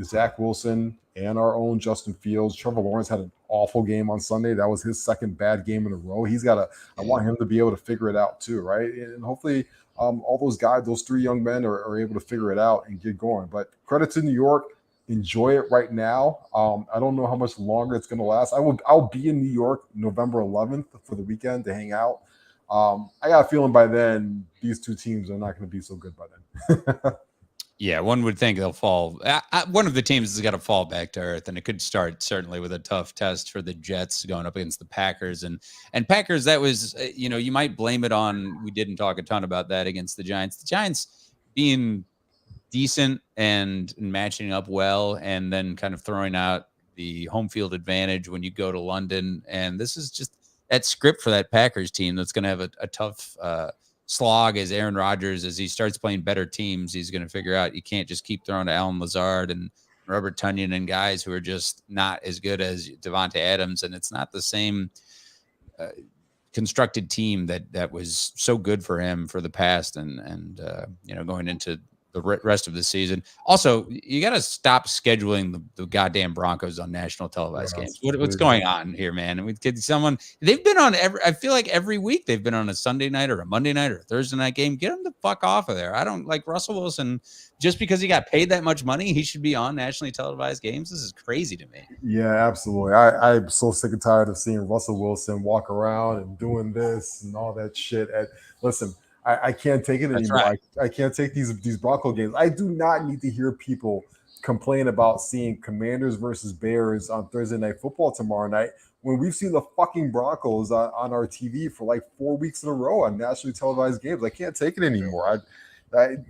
Zach Wilson and our own Justin Fields. Trevor Lawrence had an awful game on Sunday. That was his second bad game in a row. I want him to be able to figure it out too, right? And hopefully all those guys, those 3 young men are able to figure it out and get going. But credit to New York. Enjoy it right now. I don't know how much longer it's going to last. I'll be in New York November 11th for the weekend to hang out. I got a feeling by then these 2 teams are not going to be so good by then. Yeah, one would think they'll fall. One of the teams has got to fall back to earth, and it could start certainly with a tough test for the Jets going up against the Packers. And Packers, that was, you might blame it on, we didn't talk a ton about that against the Giants. The Giants being decent and matching up well, and then kind of throwing out the home field advantage when you go to London. And this is just that script for that Packers team that's going to have a tough slog as Aaron Rodgers, as he starts playing better teams. He's going to figure out you can't just keep throwing to Allen Lazard and Robert Tonyan and guys who are just not as good as Devontae Adams. And it's not the same constructed team that was so good for him for the past and going into rest of the season. Also, you got to stop scheduling the goddamn Broncos on national televised games. What's going on here, man? And we get someone. They've been on I feel like every week they've been on a Sunday night or a Monday night or a Thursday night game. Get them the fuck off of there. I don't like Russell Wilson. Just because he got paid that much money, he should be on nationally televised games. This is crazy to me. Yeah, absolutely. I'm so sick and tired of seeing Russell Wilson walk around and doing this and all that shit. And listen, I can't take it anymore. Right. I can't take these Bronco games. I do not need to hear people complain about seeing Commanders versus Bears on Thursday Night Football tomorrow night when we've seen the fucking Broncos on our TV for like 4 weeks in a row on nationally televised games. I can't take it anymore.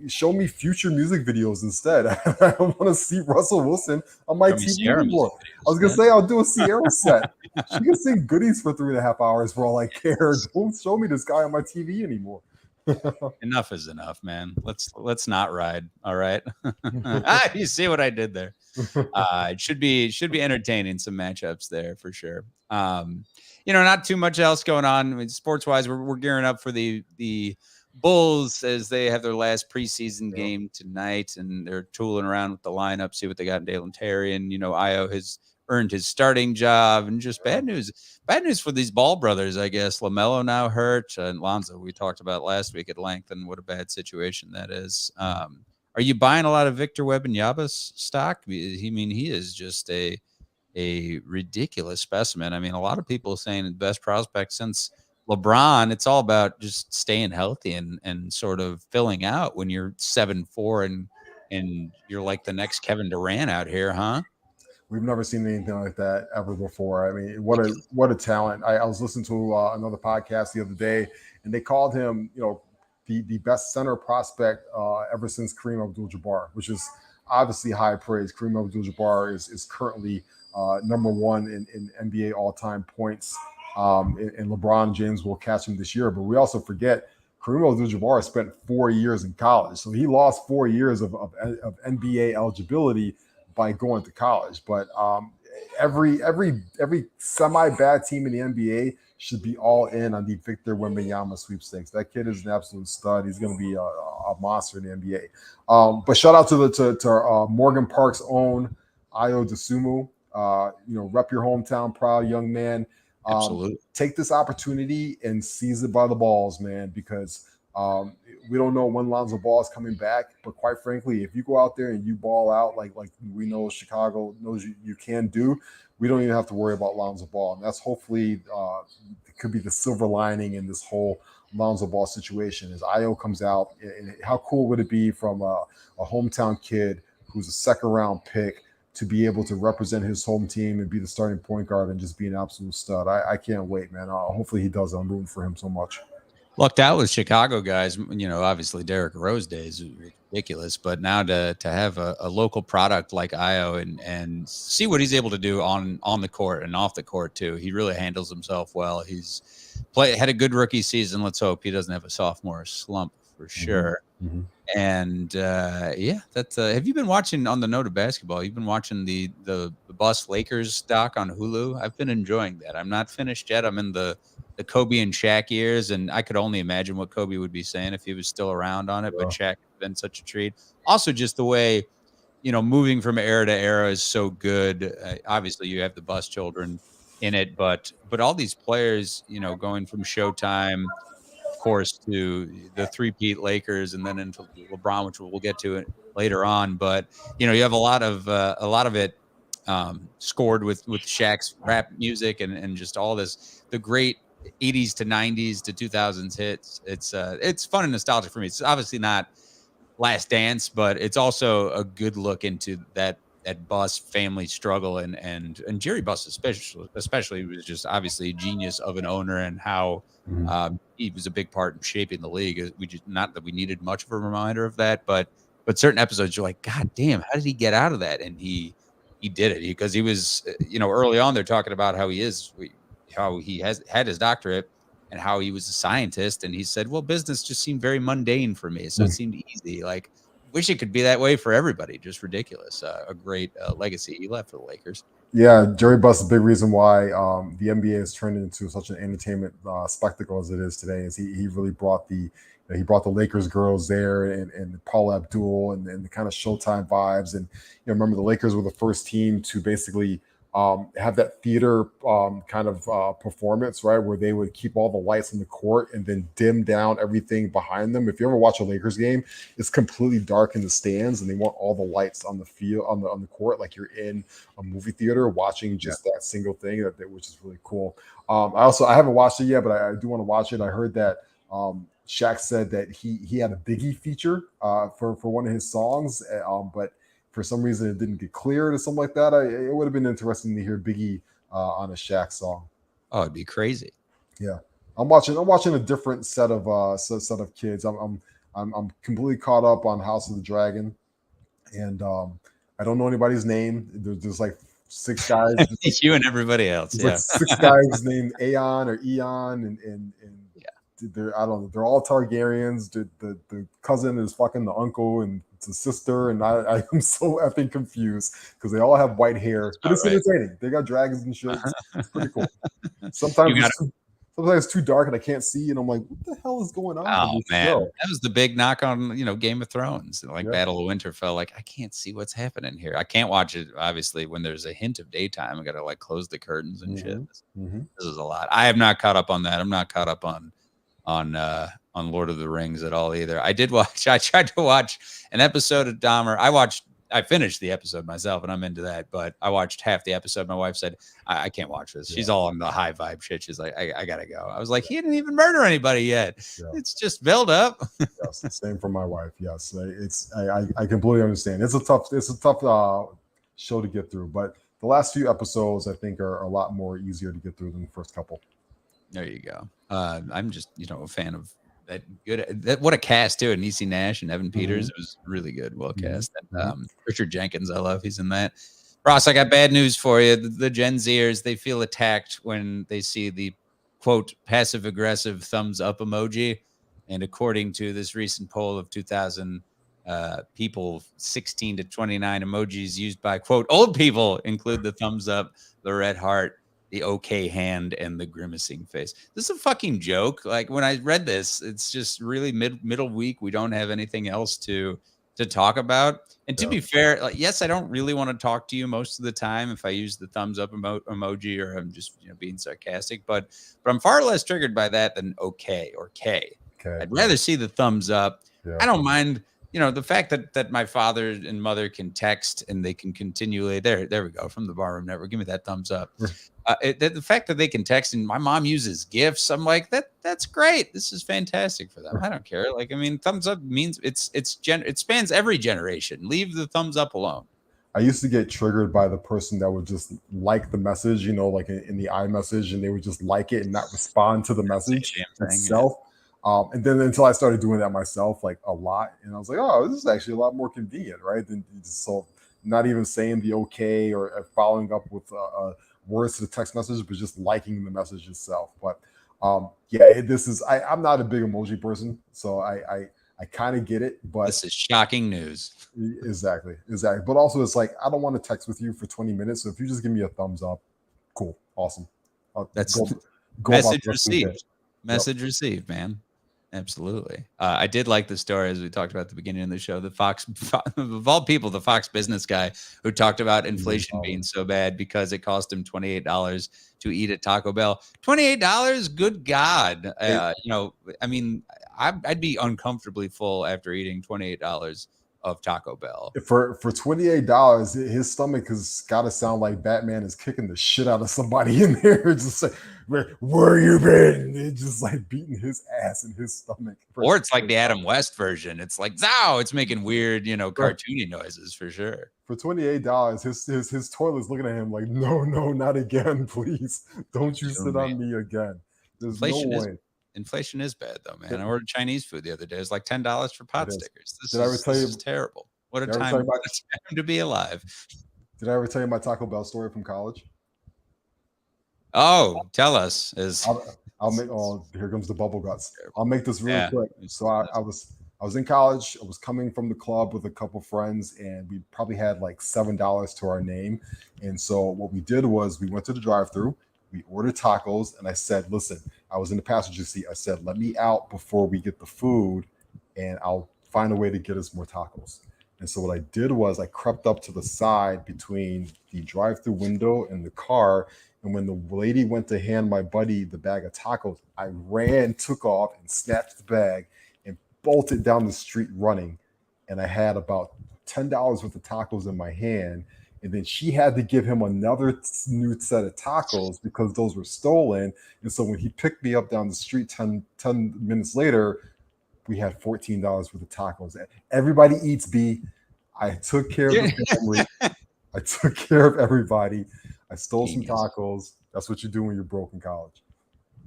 Show me future music videos instead. I don't want to see Russell Wilson on my TV anymore. I was going to say I'll do a Sierra set. She can sing goodies for 3.5 hours for all I care. Don't show me this guy on my TV anymore. Enough is enough, man. Let's not ride. All right. You see what I did there? It should be entertaining, some matchups there for sure. Not too much else going on. I mean, sports wise, we're gearing up for the Bulls as they have their last preseason game tonight, and they're tooling around with the lineup, see what they got in Dalen Terry, and Io has earned his starting job. And just bad news for these Ball brothers, I guess. LaMelo now hurt, and Lonzo we talked about last week at length, and what a bad situation that is. Are you buying a lot of Victor Wembanyama's stock? He is just a ridiculous specimen. I mean, a lot of people saying the best prospect since LeBron. It's all about just staying healthy and sort of filling out when you're 7'4" and you're like the next Kevin Durant out here, huh? We've never seen anything like that ever before. I mean, what a talent. I was listening to another podcast the other day, and they called him, the best center prospect ever since Kareem Abdul-Jabbar, which is obviously high praise. Kareem Abdul-Jabbar is currently number one in NBA all-time points. And LeBron James will catch him this year. But we also forget Kareem Abdul-Jabbar spent 4 years in college. So he lost 4 years of NBA eligibility by going to college. But every semi-bad team in the NBA should be all in on the Victor Wembanyama sweepstakes. That kid is an absolute stud. He's going to be a monster in the NBA. But shout out to Morgan Park's own Io DeSumo. Rep your hometown, proud young man. Absolutely. Take this opportunity and seize it by the balls, man, because we don't know when Lonzo Ball is coming back. But quite frankly, if you go out there and you ball out like we know Chicago knows you can do, we don't even have to worry about Lonzo Ball. And that's hopefully could be the silver lining in this whole Lonzo Ball situation as Io comes out. And how cool would it be from a hometown kid who's a second-round pick to be able to represent his home team and be the starting point guard and just be an absolute stud. I can't wait, man. Hopefully he does. I'm rooting for him so much. Lucked out with Chicago guys. Obviously Derrick Rose days is ridiculous, but now to have a local product like Io and see what he's able to do on the court and off the court too. He really handles himself well. He's had a good rookie season. Let's hope he doesn't have a sophomore slump for sure. Mm-hmm. And that's have you been watching, on the note of basketball, you've been watching the Bus Lakers doc on Hulu? I've been enjoying that. I'm not finished yet. I'm in the Kobe and Shaq years, and I could only imagine what Kobe would be saying if he was still around on it. But Shaq has been such a treat. Also, just the way, moving from era to era is so good. Obviously, you have the Bus children in it, but all these players, going from Showtime, course, to the three-peat Lakers and then into LeBron, which we'll get to it later on. But you have a lot of it scored with Shaq's rap music and just all this, the great 80s to 90s to 2000s hits. It's fun and nostalgic for me. It's obviously not Last Dance, but it's also a good look into that Bus family struggle and Jerry Buss especially was just obviously a genius of an owner, and how he was a big part in shaping the league. Not that we needed much of a reminder of that, but certain episodes you're like, God damn, how did he get out of that? And he did it because he was, early on they're talking about how he has had his doctorate and how he was a scientist, and he said, well, business just seemed very mundane for me, so it seemed easy. Like, wish it could be that way for everybody. Just ridiculous. A great legacy he left for the Lakers. Yeah, Jerry Buss is a big reason why the NBA has turned into such an entertainment spectacle as it is today. Is he really brought the he brought the Lakers girls there and Paul Abdul and the kind of Showtime vibes. And remember the Lakers were the first team to basically have that theater kind of performance, right, where they would keep all the lights in the court and then dim down everything behind them. If you ever watch a Lakers game, it's completely dark in the stands, and they want all the lights on the field on the court, like you're in a movie theater watching just that single thing, which is really cool. I haven't watched it yet, but I do want to watch it. I heard that Shaq said that he had a Biggie feature for one of his songs, but for some reason it didn't get cleared or something like that. It would have been interesting to hear Biggie on a Shaq song. Oh, it'd be crazy. Yeah, I'm watching a different set of kids. I'm completely caught up on House of the Dragon, and I don't know anybody's name. There's like 6 guys. You and everybody else. Yeah, like 6 guys named Aeon or Eon, and I don't know. They're all Targaryens. The cousin is fucking the uncle, and it's a sister, and I am so effing confused because they all have white hair. But it's entertaining. They got dragons and shit. It's pretty cool. Sometimes it's too dark and I can't see, and I'm like, what the hell is going on? Oh man, that was the big knock on Game of Thrones, like Battle of Winterfell. Like I can't see what's happening here. I can't watch it obviously when there's a hint of daytime. I gotta like close the curtains and shit. This is a lot. I have not caught up on that. I'm not caught up on Lord of the Rings at all either. I tried to watch an episode of Dahmer. I finished the episode myself and I'm into that, but I watched half the episode. My wife said, I can't watch this. She's all on the high vibe shit. She's like, I gotta go. I was like, he didn't even murder anybody yet. It's just build up. Yes, same for my wife. Yes. I completely understand. It's a tough show to get through, but the last few episodes I think are a lot more easier to get through than the first couple. There you go. I'm just, a fan of that. What a cast too. Niecy Nash and Evan Peters. It was really good. Well cast. And, Richard Jenkins, I love. He's in that. Ross, I got bad news for you. The Gen Zers, they feel attacked when they see the quote passive aggressive thumbs up emoji. And according to this recent poll of 2,000 people, 16 to 29 emojis used by quote old people include the thumbs up, the red heart, the okay hand, and the grimacing face. This is a fucking joke. Like when I read this, it's just really middle week. We don't have anything else to talk about. And to be fair, like, yes, I don't really want to talk to you most of the time if I use the thumbs up emoji or I'm just being sarcastic, but I'm far less triggered by that than okay or K. I'd rather see the thumbs up. I don't mind, the fact that my father and mother can text and they can continually there we go, from the Barroom Network. Give me that thumbs up. The fact that they can text and my mom uses GIFs, I'm like, that's great. This is fantastic for them. I don't care. Like, I mean, thumbs up means it spans every generation. Leave the thumbs up alone. I used to get triggered by the person that would just like the message, like in the iMessage, and they would just like it and not respond to the message itself. And then until I started doing that myself, like a lot, and I was like, oh, this is actually a lot more convenient, right? Than so not even saying the okay or following up with words to the text message, but just liking the message itself. But this is I'm not a big emoji person, so I kind of get it. But this is shocking news. Exactly. But also, it's like I don't want to text with you for 20 minutes, so if you just give me a thumbs up, cool, awesome. That's message received. Message received, man. Absolutely. I did like the story, as we talked about at the beginning of the show, the Fox, of all people, the Fox business guy who talked about inflation being so bad because it cost him $28 to eat at Taco Bell. $28? Good God. I mean, I'd be uncomfortably full after eating $28 of Taco Bell. For $28, his stomach has got to sound like Batman is kicking the shit out of somebody in there. Just like, where you been? It's just like beating his ass in his stomach. Or it's like the Adam West version. It's like, zow, it's making weird, cartoony noises for sure. For $28, his toilet's looking at him like, no, not again, please. Don't you sit on me again. There's no way. Inflation is bad though, man. I ordered Chinese food the other day. It's like $10 for pot stickers. This is terrible. What a time to be alive. Did I ever tell you my Taco Bell story from college? Oh, tell us. I'll make. Oh, here comes the bubble guts. I'll make this really quick. So I was in college. I was coming from the club with a couple friends, and we probably had like $7 to our name. And so what we did was we went to the drive-thru. We ordered tacos, and I said, listen, I was in the passenger seat. I said, let me out before we get the food, and I'll find a way to get us more tacos. And so what I did was I crept up to the side between the drive-through window and the car. And when the lady went to hand my buddy the bag of tacos, I ran, took off, and snatched the bag and bolted down the street running. And I had about $10 worth of tacos in my hand. And then she had to give him another new set of tacos because those were stolen. And so when he picked me up down the street 10 minutes later, we had $14 worth of tacos. Everybody eats, B. I took care of the family. I took care of everybody. I stole some tacos. That's what you do when you're broke in college.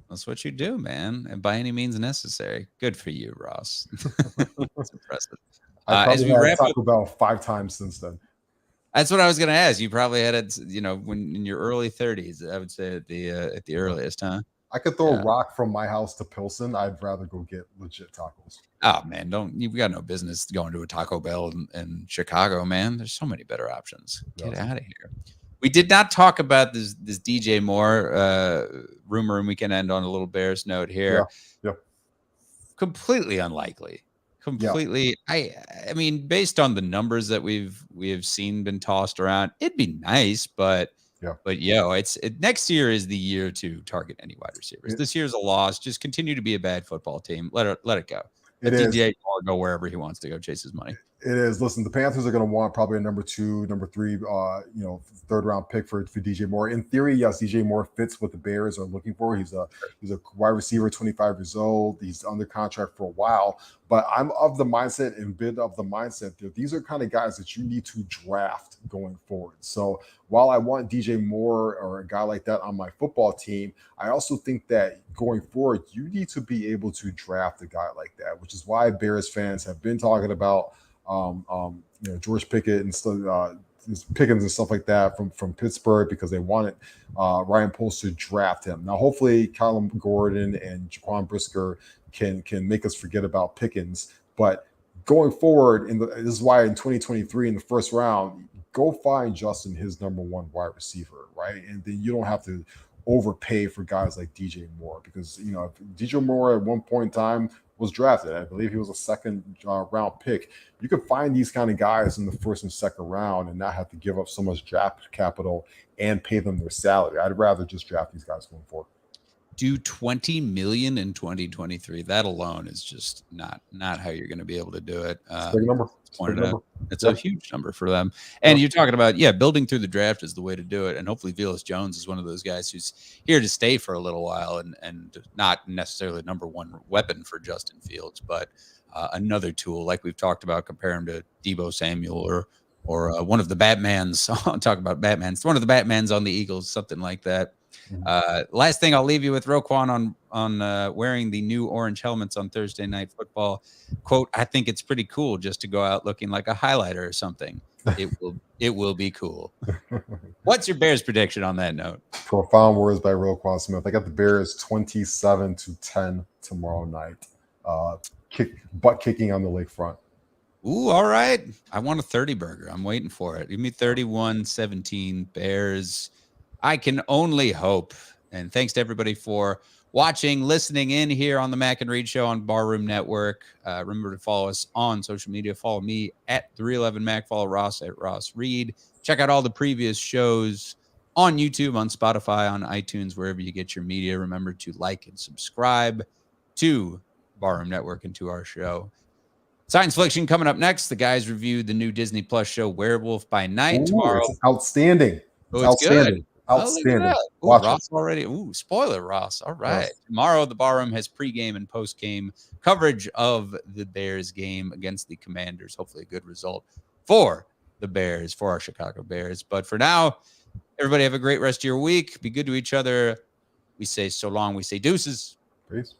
That's what you do, man. And by any means necessary. Good for you, Ross. That's impressive. I probably had Taco Bell 5 times since then. That's what I was going to ask. You probably had it, when in your early 30s, I would say at the earliest, huh? I could throw a rock from my house to Pilsen. I'd rather go get legit tacos. Oh man, you've got no business going to a Taco Bell in Chicago, man. There's so many better options. Get out of here. We did not talk about this DJ Moore rumor, and we can end on a little Bears note here. Yeah. Completely unlikely. Completely. Yeah. I mean, based on the numbers that we have seen been tossed around, it'd be nice, but next year is the year to target any wide receivers. This year's a loss. Just continue to be a bad football team. Let it go. Let DJ Moore go wherever he wants to go chase his money. It is. Listen, the Panthers are going to want probably a number 2, number 3, third round pick for DJ Moore. In theory, yes, DJ Moore fits what the Bears are looking for. He's a wide receiver, 25 years old. He's under contract for a while. But I'm of the mindset that these are kind of guys that you need to draft going forward. So while I want DJ Moore or a guy like that on my football team, I also think that going forward, you need to be able to draft a guy like that, which is why Bears fans have been talking about George Pickett and Pickens and stuff like that from Pittsburgh because they wanted Ryan Poles to draft him. Now, hopefully, Callum Gordon and Jaquan Brisker can make us forget about Pickens. But going forward, this is why in 2023 in the first round, go find Justin his number 1 wide receiver, right? And then you don't have to overpay for guys like DJ Moore because DJ Moore at one point in time was drafted. I believe he was a second round pick. You could find these kind of guys in the first and second round and not have to give up so much draft capital and pay them their salary. I'd rather just draft these guys going forward. Do $20 million in 2023. That alone is just not how you're going to be able to do it. It's a big number. It's a huge number for them. And you're talking about, building through the draft is the way to do it. And hopefully Velus Jones is one of those guys who's here to stay for a little while and not necessarily number 1 weapon for Justin Fields, but another tool like we've talked about, compare him to Deebo Samuel or one of the Batmans. I'll talk about Batmans. One of the Batmans on the Eagles, something like that. Last thing I'll leave you with Roquan on wearing the new orange helmets on Thursday Night Football. Quote, I think it's pretty cool just to go out looking like a highlighter or something. It will be cool. What's your Bears prediction on that note? Profound words by Roquan Smith. I got the Bears 27-10 tomorrow night. Butt kicking on the lakefront. Ooh, all right. I want a 30 burger. I'm waiting for it. Give me 31-17 Bears. I can only hope. And thanks to everybody for watching, listening in here on the Mac and Reed Show on Barroom Network. Remember to follow us on social media. Follow me at 311Mac. Follow Ross at Ross Reed. Check out all the previous shows on YouTube, on Spotify, on iTunes, wherever you get your media. Remember to like and subscribe to Barroom Network and to our show. Science Fiction coming up next. The guys reviewed the new Disney Plus show Werewolf by Night tomorrow. It's outstanding. It's outstanding. Good. Outstanding. Watch Ross it. Already. Ooh, spoiler, Ross. All right. Yes. Tomorrow, the Barroom has pregame and postgame coverage of the Bears game against the Commanders. Hopefully, a good result for the Bears, for our Chicago Bears. But for now, everybody have a great rest of your week. Be good to each other. We say so long. We say deuces. Peace.